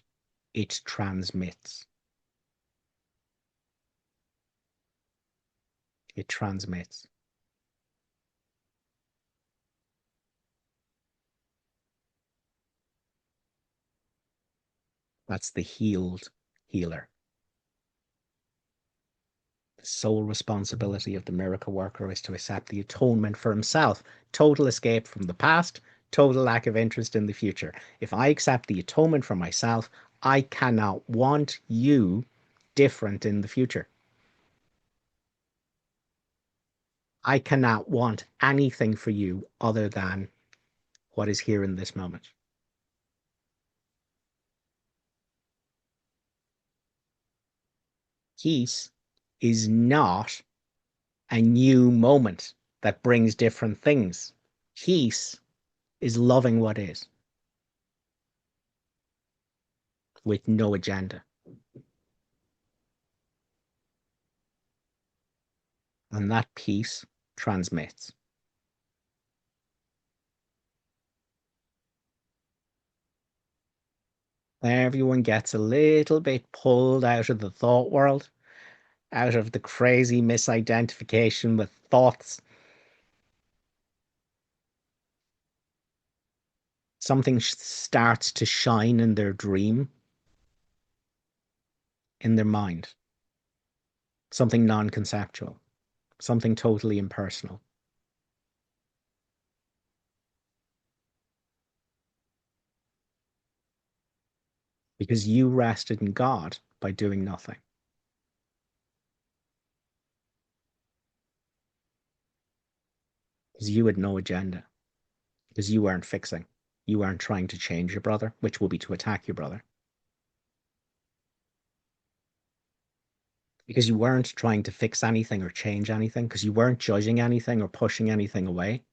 it transmits. It transmits. That's the healed healer. The sole responsibility of the miracle worker is to accept the atonement for himself. Total escape from the past, total lack of interest in the future. If I accept the atonement for myself, I cannot want you different in the future. I cannot want anything for you other than what is here in this moment. Peace is not a new moment that brings different things. Peace is loving what is with no agenda. And that peace transmits. Everyone gets a little bit pulled out of the thought world, out of the crazy misidentification with thoughts. Something starts to shine in their dream, in their mind. Something non-conceptual, something totally impersonal. Because you rested in God by doing nothing. Because you had no agenda. Because you weren't fixing. You weren't trying to change your brother, which will be to attack your brother. Because you weren't trying to fix anything or change anything. Because you weren't judging anything or pushing anything away.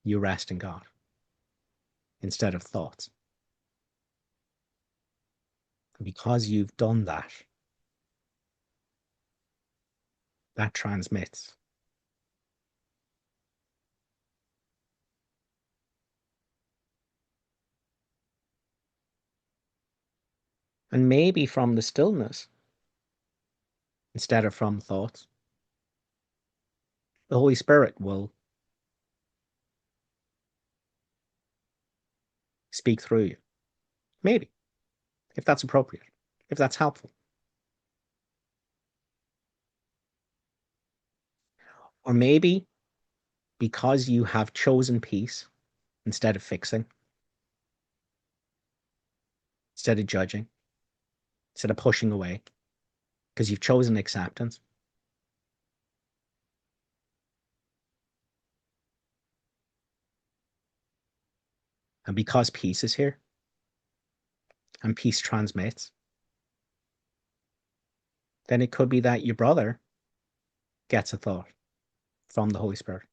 You rest in God instead of thoughts. And because you've done that, that transmits. And maybe from the stillness, instead of from thoughts, the Holy Spirit will speak through you. Maybe, if that's appropriate, if that's helpful. Or maybe because you have chosen peace instead of fixing, instead of judging, instead of pushing away, because you've chosen acceptance. And because peace is here, and peace transmits, then it could be that your brother gets a thought from the Holy Spirit,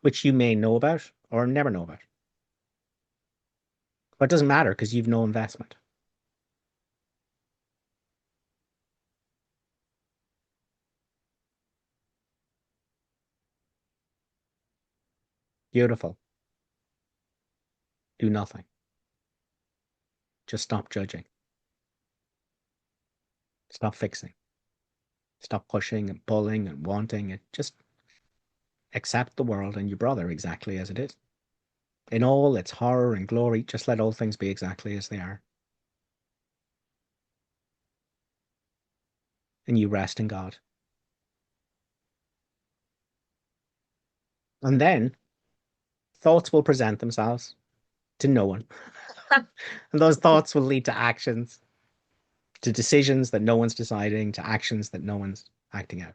which you may know about or never know about. But it doesn't matter because you've no investment. Beautiful. Do nothing. Just stop judging. Stop fixing. Stop pushing and pulling and wanting, and just accept the world and your brother exactly as it is. In all its horror and glory, just let all things be exactly as they are. And you rest in God. And then thoughts will present themselves to no one. And those thoughts will lead to actions, to decisions that no one's deciding, to actions that no one's acting out.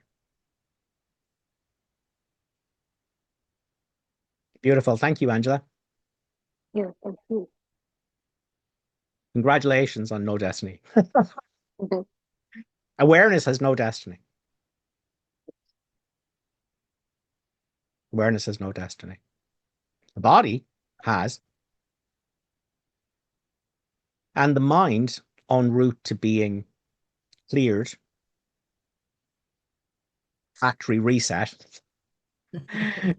Beautiful. Thank you, Angela. Yeah, thank you. Congratulations on no destiny. Mhm. Awareness has no destiny. Awareness has no destiny. The body has. And the mind, en route to being cleared, factory reset,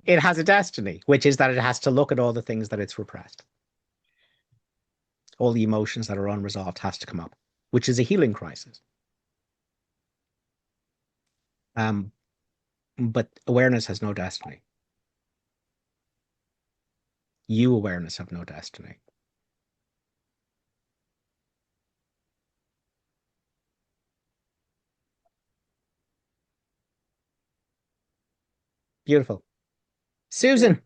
it has a destiny, which is that it has to look at all the things that it's repressed. All the emotions that are unresolved has to come up, which is a healing crisis. But awareness has no destiny. You, awareness, have no destiny. Beautiful. Susan,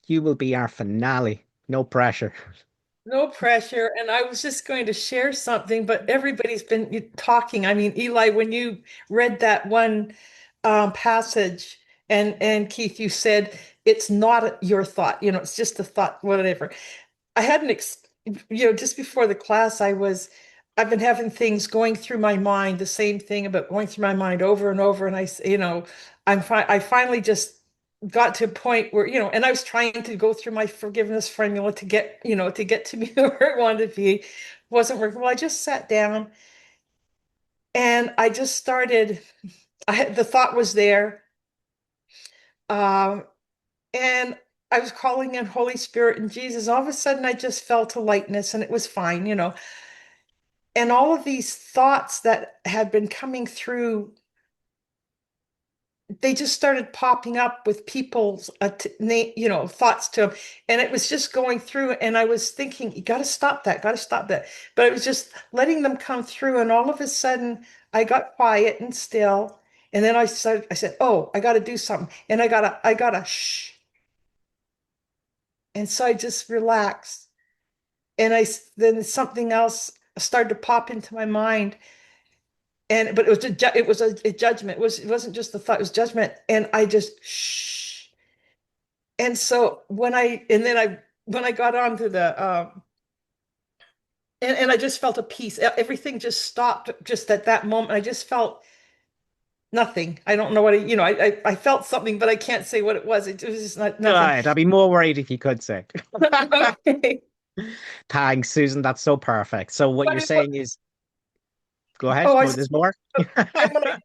you will be our finale. No pressure. No pressure. And I was just going to share something, but everybody's been talking. I mean, Eli, when you read that one passage, and Keith, you said it's not your thought, it's just a thought, whatever. I had just before the class, I've been having things going through my mind, the same thing about going through my mind over and over. And I finally just got to a point where, and I was trying to go through my forgiveness formula to get to me where I wanted to be. Wasn't working. Well, I just sat down and I just started, the thought was there. Um, and I was calling in Holy Spirit and Jesus. All of a sudden, I just felt a lightness and it was fine. And all of these thoughts that had been coming through, they just started popping up with people's thoughts to them, and it was just going through, and I was thinking, you got to stop that, got to stop that. But I was just letting them come through, and all of a sudden I got quiet and still, and then I said, oh, I got to do something, and I gotta shh. And so I just relaxed, and then something else started to pop into my mind. But it was a judgment. It wasn't just the thought, it was judgment. And I just shh. And so when I got onto the and I just felt a peace. Everything just stopped just at that moment. I just felt nothing. I don't know what I felt something, but I can't say what it was. It was just nothing. Good. I'd be more worried if you could say. Okay. Thanks, Susan. That's so perfect. So what you're saying is, go ahead. Oh, There's more. when I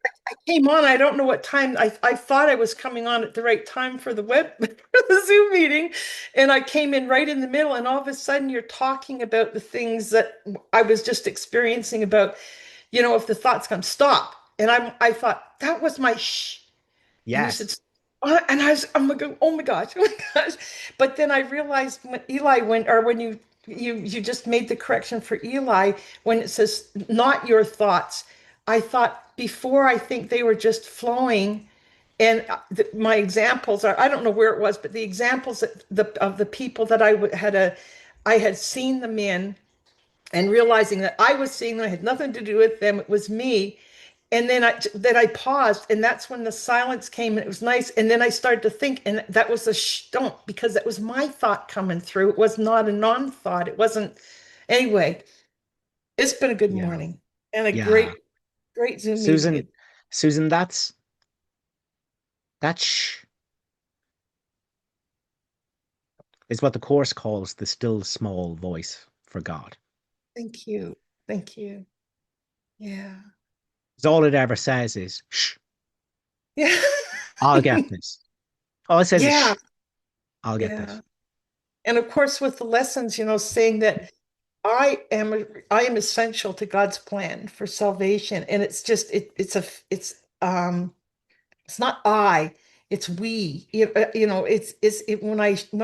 came on, I don't know what time. I thought I was coming on at the right time for the for the Zoom meeting, and I came in right in the middle, and all of a sudden you're talking about the things that I was just experiencing about, if the thoughts come, stop. And I thought that was my shh. And you said, Yes. And I was, oh my gosh, oh my gosh. But then I realized when Eli went, or when you just made the correction for Eli, when it says not your thoughts, I thought before, I think they were just flowing. And my examples are, I don't know where it was, but the examples that of the people that I had seen them in, and realizing that I was seeing them, I had nothing to do with them, it was me. And then I paused, and that's when the silence came, and it was nice. And then I started to think, and that was a don't, because that was my thought coming through. It was not a non-thought. It wasn't. Anyway, it's been a good Yeah. morning and a Yeah. great Zoom meeting. Susan, Susan, that shh is what the Course calls the still small voice for God. Thank you. Thank you. Yeah. Because all it ever says is, shh, Yeah. I'll get this. All it says is, Yeah. shh, I'll get Yeah. this. And of course, with the lessons, saying that I am essential to God's plan for salvation. And it's just it's not I, it's we. When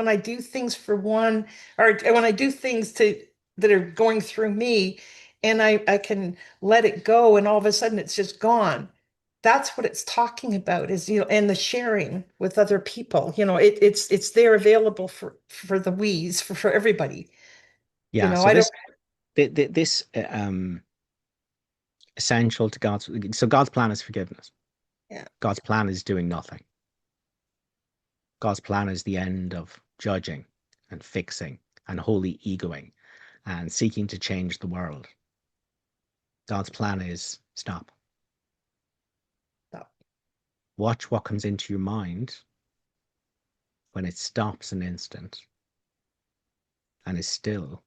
I do things for one, or when I do things that are going through me, and I can let it go, and all of a sudden it's just gone. That's what it's talking about, is, and the sharing with other people. It's there available for the we's, for everybody. Yeah. So I don't. this essential to God's plan is forgiveness. Yeah. God's plan is doing nothing. God's plan is the end of judging and fixing and holy egoing and seeking to change the world. God's plan is stop. Stop. Watch what comes into your mind when it stops an instant and is still.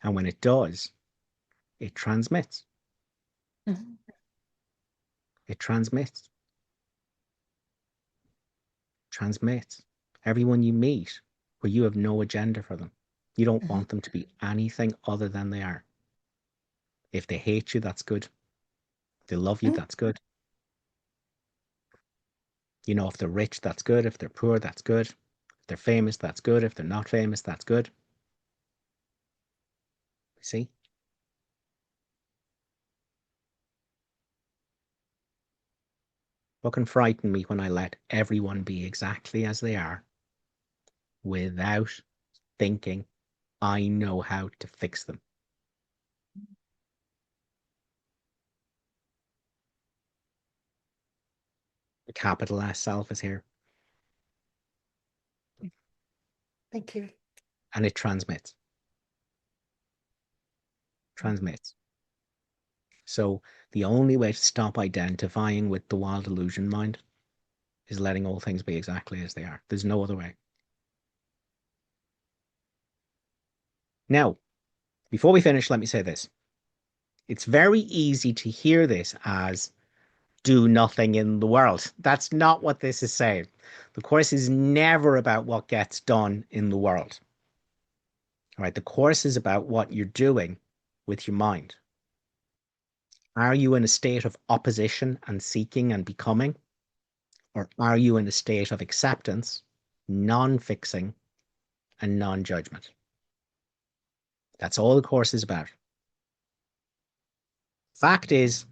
And when it does, it transmits. Mhm. It transmits. Transmits. Everyone you meet where you have no agenda for them. You don't Mhm. want them to be anything other than they are. If they hate you, that's good. If they love you, Mhm. that's good. If they're rich, that's good. If they're poor, that's good. If they're famous, that's good. If they're not famous, that's good. See? What can frighten me when I let everyone be exactly as they are without thinking I know how to fix them. The capital S self is here Thank you. and it transmits. Transmits. So the only way to stop identifying with the wild illusion mind is letting all things be exactly as they are. There's no other way. Now, before we finish, let me say this. It's very easy to hear this as do nothing in the world. That's not what this is saying. The Course is never about what gets done in the world. All right, the Course is about what you're doing with your mind. Are you in a state of opposition and seeking and becoming? Or are you in a state of acceptance, non-fixing, and non-judgment? That's all the Course is about. Fact is,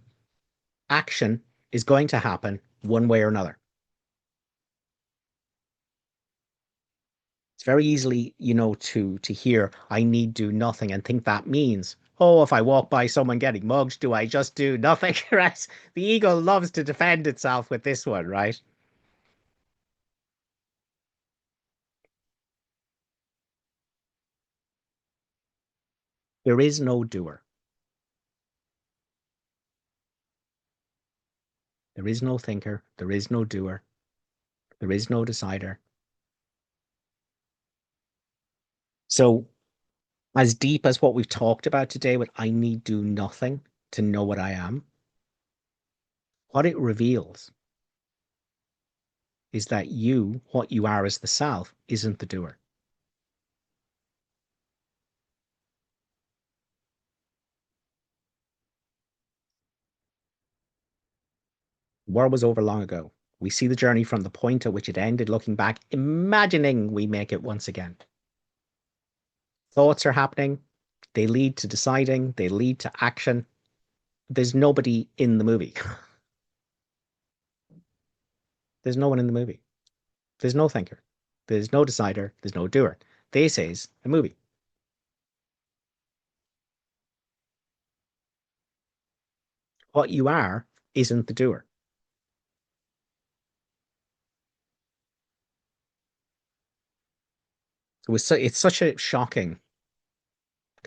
action is going to happen one way or another. It's very easily, to hear, I need do nothing and think that means, oh, if I walk by someone getting mugged, do I just do nothing? Right? The ego loves to defend itself with this one, right? There is no doer. There is no thinker. There is no doer. There is no decider. So, as deep as what we've talked about today with I need do nothing to know what I am, what it reveals is that what you are as the self, isn't the doer. War was over long ago. We see the journey from the point at which it ended, looking back, imagining we make it once again. Thoughts are happening. They lead to deciding. They lead to action. There's nobody in the movie. There's no one in the movie. There's no thinker. There's no decider. There's no doer. This is a movie. What you are isn't the doer. It's such a shocking,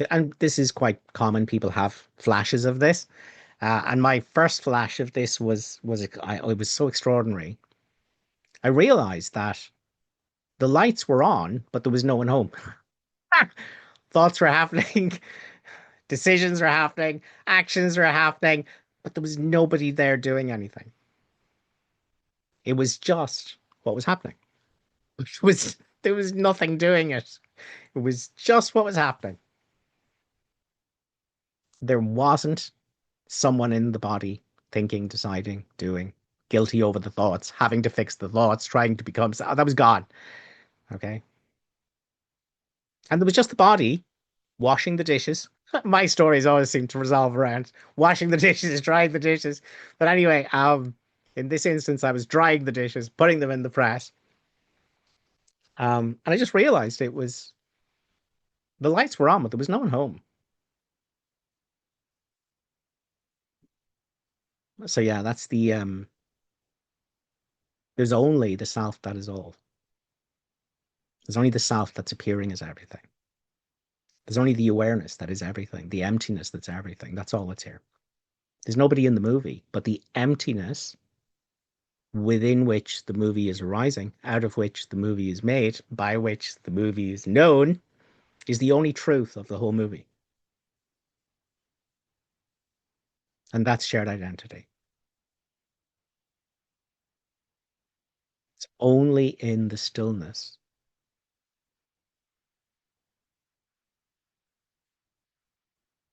and this is quite common. People have flashes of this, and my first flash of this it was so extraordinary. I realized that the lights were on, but there was no one home. Thoughts were happening, decisions were happening, actions were happening, but there was nobody there doing anything. It was just what was happening. There was nothing doing it. It was just what was happening. There wasn't someone in the body thinking, deciding, doing, guilty over the thoughts, having to fix the thoughts, trying to become. That was gone. Okay. And there was just the body washing the dishes. My stories always seem to resolve around washing the dishes, drying the dishes. But anyway, in this instance, I was drying the dishes, putting them in the press. And I just realized the lights were on, but there was no one home. So yeah, that's there's only the self that is all. There's only the self that's appearing as everything. There's only the awareness that is everything, the emptiness that's everything. That's all that's here. There's nobody in the movie, but the emptiness within which the movie is arising, out of which the movie is made, by which the movie is known, is the only truth of the whole movie. And that's shared identity. It's only in the stillness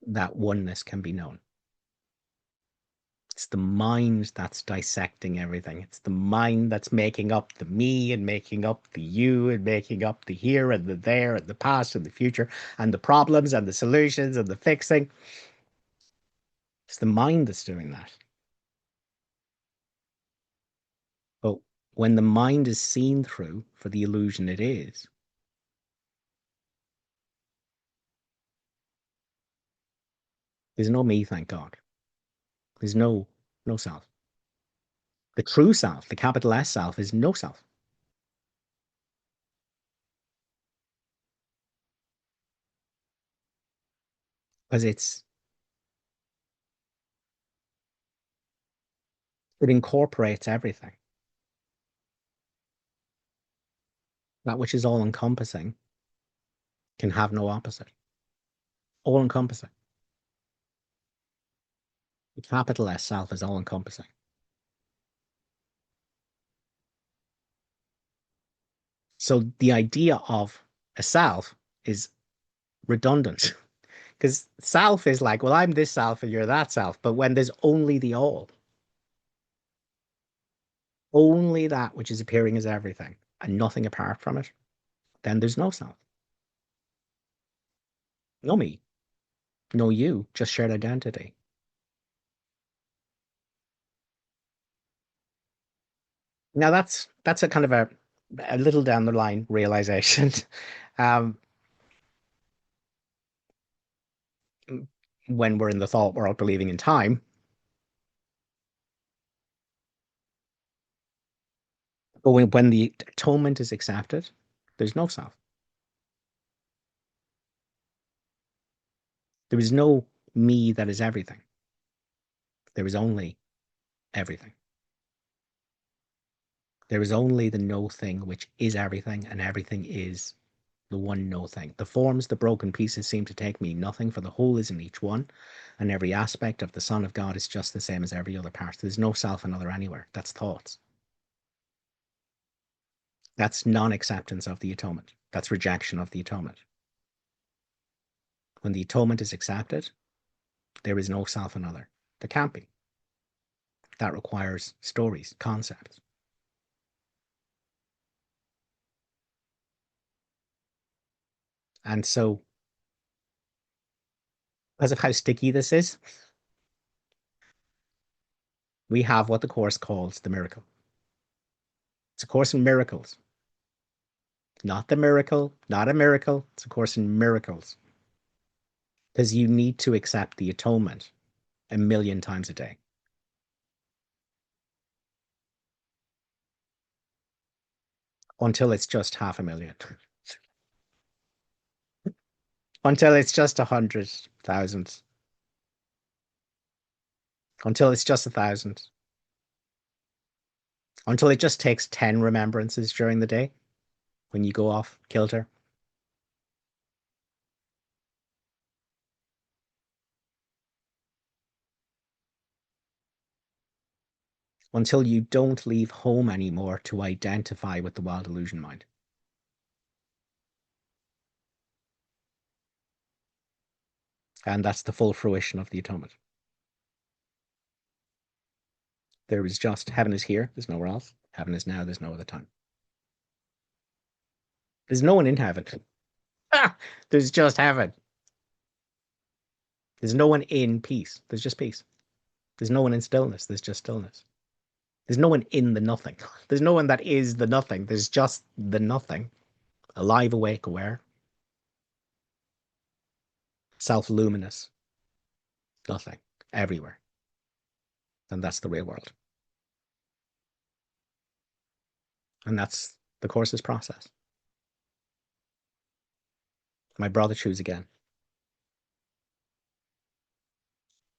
that oneness can be known. It's the mind that's dissecting everything. It's the mind that's making up the me and making up the you and making up the here and the there and the past and the future and the problems and the solutions and the fixing. It's the mind that's doing that. But when the mind is seen through for the illusion it is, there's no me, thank God. There's no self. The true self, the capital S self, is no self. Because it incorporates everything. That which is all encompassing can have no opposite. All encompassing. The capital S self is all encompassing. So the idea of a self is redundant because self is like, well, I'm this self and you're that self. But when there's only the all, only that which is appearing as everything and nothing apart from it, then there's no self. No me, no you, just shared identity. Now that's a kind of a little down the line realization. When we're in the thought world believing in time. But when the atonement is accepted, there's no self. There is no me that is everything. There is only everything. There is only the no thing which is everything, and everything is the one no thing. The forms, the broken pieces seem to take me nothing, for the whole is in each one, and every aspect of the Son of God is just the same as every other part. There's no self and other anywhere. That's thoughts. That's non-acceptance of the atonement. That's rejection of the atonement. When the atonement is accepted, there is no self and other. There can't be. That requires stories, concepts. And so, because of how sticky this is, we have what the Course calls the miracle. It's a course in miracles. Not the miracle, not a miracle. It's a course in miracles. Because you need to accept the atonement 1,000,000 times a day. Until it's just 500,000. Until it's just 100,000. Until it's just 1,000. Until it just takes 10 remembrances during the day when you go off kilter. Until you don't leave home anymore to identify with the wild illusion mind. And that's the full fruition of the atonement. There is just, heaven is here, there's nowhere else. Heaven is now, there's no other time. There's no one in heaven. There's just heaven. There's no one in peace. There's just peace. There's no one in stillness. There's just stillness. There's no one in the nothing. There's no one that is the nothing. There's just the nothing. Alive, awake, aware. Self-luminous. Nothing. Everywhere. And that's the real world. And that's the Course's process. My brother, choose again.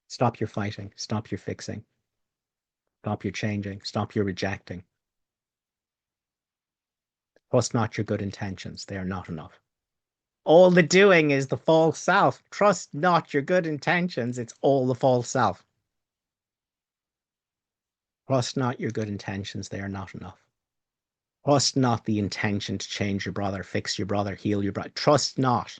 Stop your fighting. Stop your fixing. Stop your changing. Stop your rejecting. Trust not your good intentions. They are not enough. All the doing is the false self. Trust not your good intentions. It's all the false self. Trust not your good intentions. They are not enough. Trust not the intention to change your brother, fix your brother, heal your brother. Trust not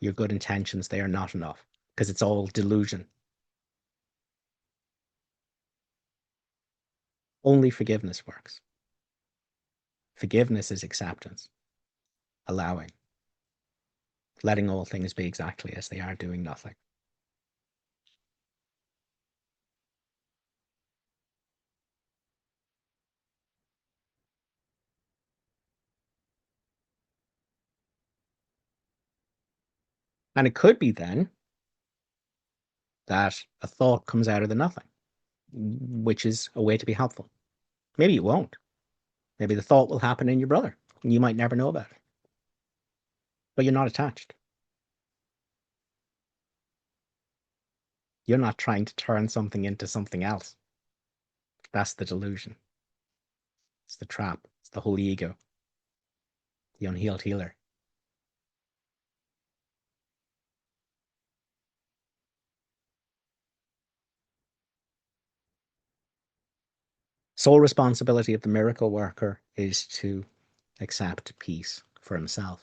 your good intentions. They are not enough, because it's all delusion. Only forgiveness works. Forgiveness is acceptance, allowing, letting all things be exactly as they are, doing nothing. And it could be then that a thought comes out of the nothing, which is a way to be helpful. Maybe it won't. Maybe the thought will happen in your brother, and you might never know about it. But you're not attached. You're not trying to turn something into something else. That's the delusion. It's the trap. It's the whole ego. The unhealed healer. Sole responsibility of the miracle worker is to accept peace for himself.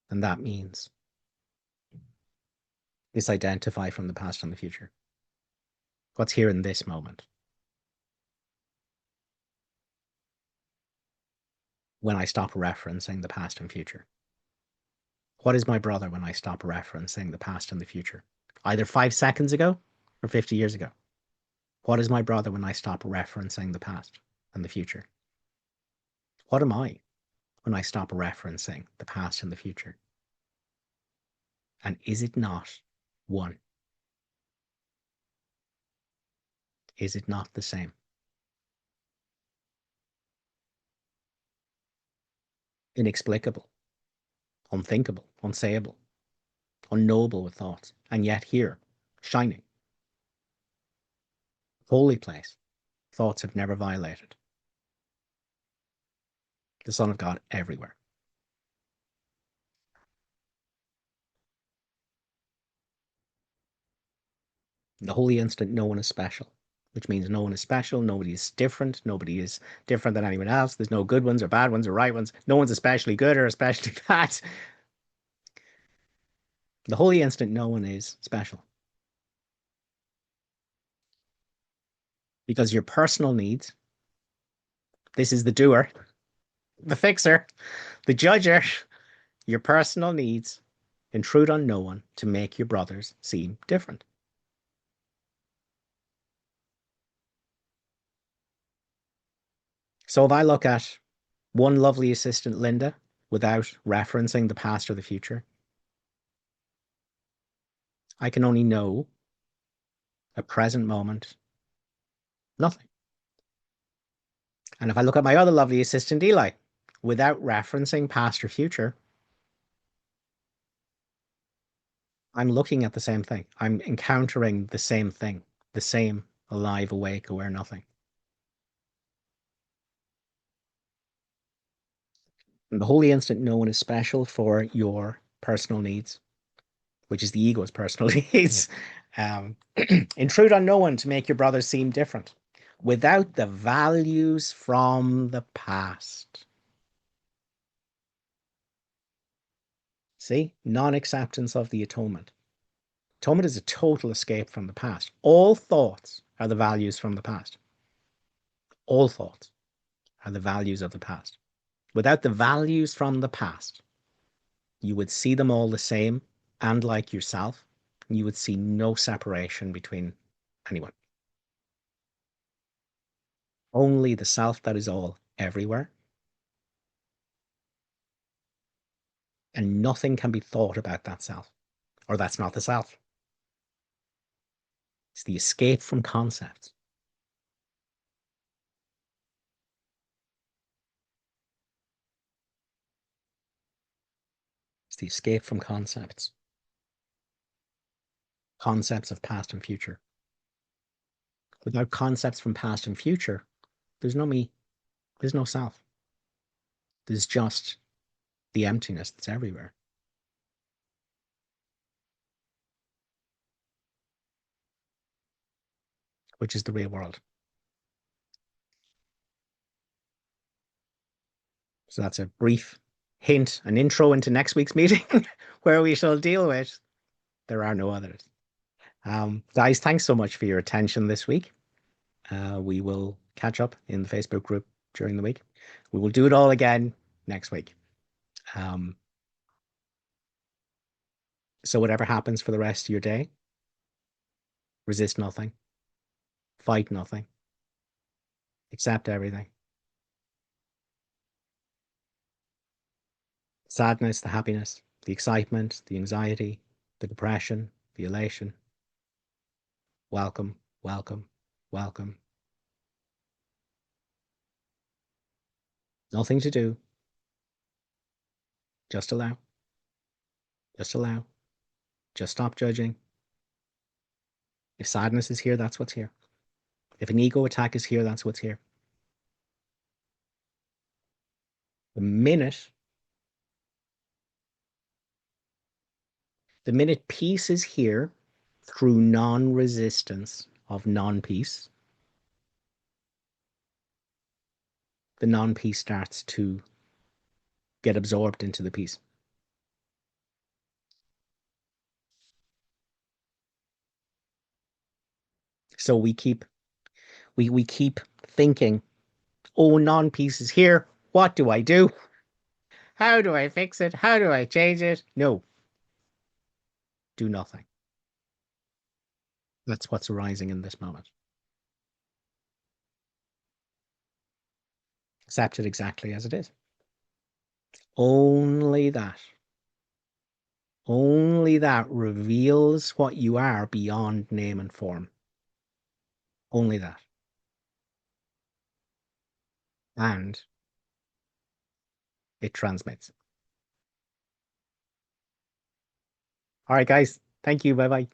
And that means disidentify from the past and the future. What's here in this moment? When I stop referencing the past and future. What is my brother when I stop referencing the past and the future? Either 5 seconds ago or 50 years ago. What is my brother when I stop referencing the past and the future? What am I when I stop referencing the past and the future? And is it not one? Is it not the same? Inexplicable, unthinkable, unsayable, unknowable with thoughts, and yet here, shining. Holy place, thoughts have never violated. The Son of God everywhere. In the holy instant, no one is special, which means no one is special, nobody is different, nobody is different than anyone else. There's no good ones or bad ones or right ones. No one's especially good or especially bad. The holy instant, no one is special. Because your personal needs, this is the doer, the fixer, the judger, your personal needs intrude on no one to make your brothers seem different. So if I look at one lovely assistant, Linda, without referencing the past or the future, I can only know a present moment, nothing. And if I look at my other lovely assistant, Eli, without referencing past or future, I'm looking at the same thing. I'm encountering the same thing, the same alive, awake, aware, nothing. And the holy instant known is special for your personal needs, which is the ego's personal needs. Intrude on no one to make your brothers seem different without the values from the past. See, non-acceptance of the atonement. Atonement is a total escape from the past. All thoughts are the values from the past. All thoughts are the values of the past. Without the values from the past, you would see them all the same and like yourself. You would see no separation between anyone. Only the self that is all everywhere. And nothing can be thought about that self, or that's not the self. It's the escape from concepts. It's the escape from concepts. Concepts of past and future. Without concepts from past and future, there's no me. There's no self. There's just the emptiness that's everywhere. Which is the real world. So that's a brief hint, an intro into next week's meeting where we shall deal with there are no others. Guys, thanks so much for your attention this week. We will catch up in the Facebook group during the week. We will do it all again next week. So whatever happens for the rest of your day, resist nothing, fight nothing, accept everything. Sadness, the happiness, the excitement, the anxiety, the depression, the elation. Welcome, welcome, welcome. Nothing to do. Just allow. Just allow. Just stop judging. If sadness is here, that's what's here. If an ego attack is here, that's what's here. The minute peace is here through non-resistance of non-peace, the non-peace starts to get absorbed into the peace. So we keep thinking, oh, non-peace is here. What do I do? How do I fix it? How do I change it? No. Do nothing. That's what's arising in this moment. Accept it exactly as it is. Only that reveals what you are beyond name and form. Only that. And it transmits. All right, guys. Thank you. Bye-bye.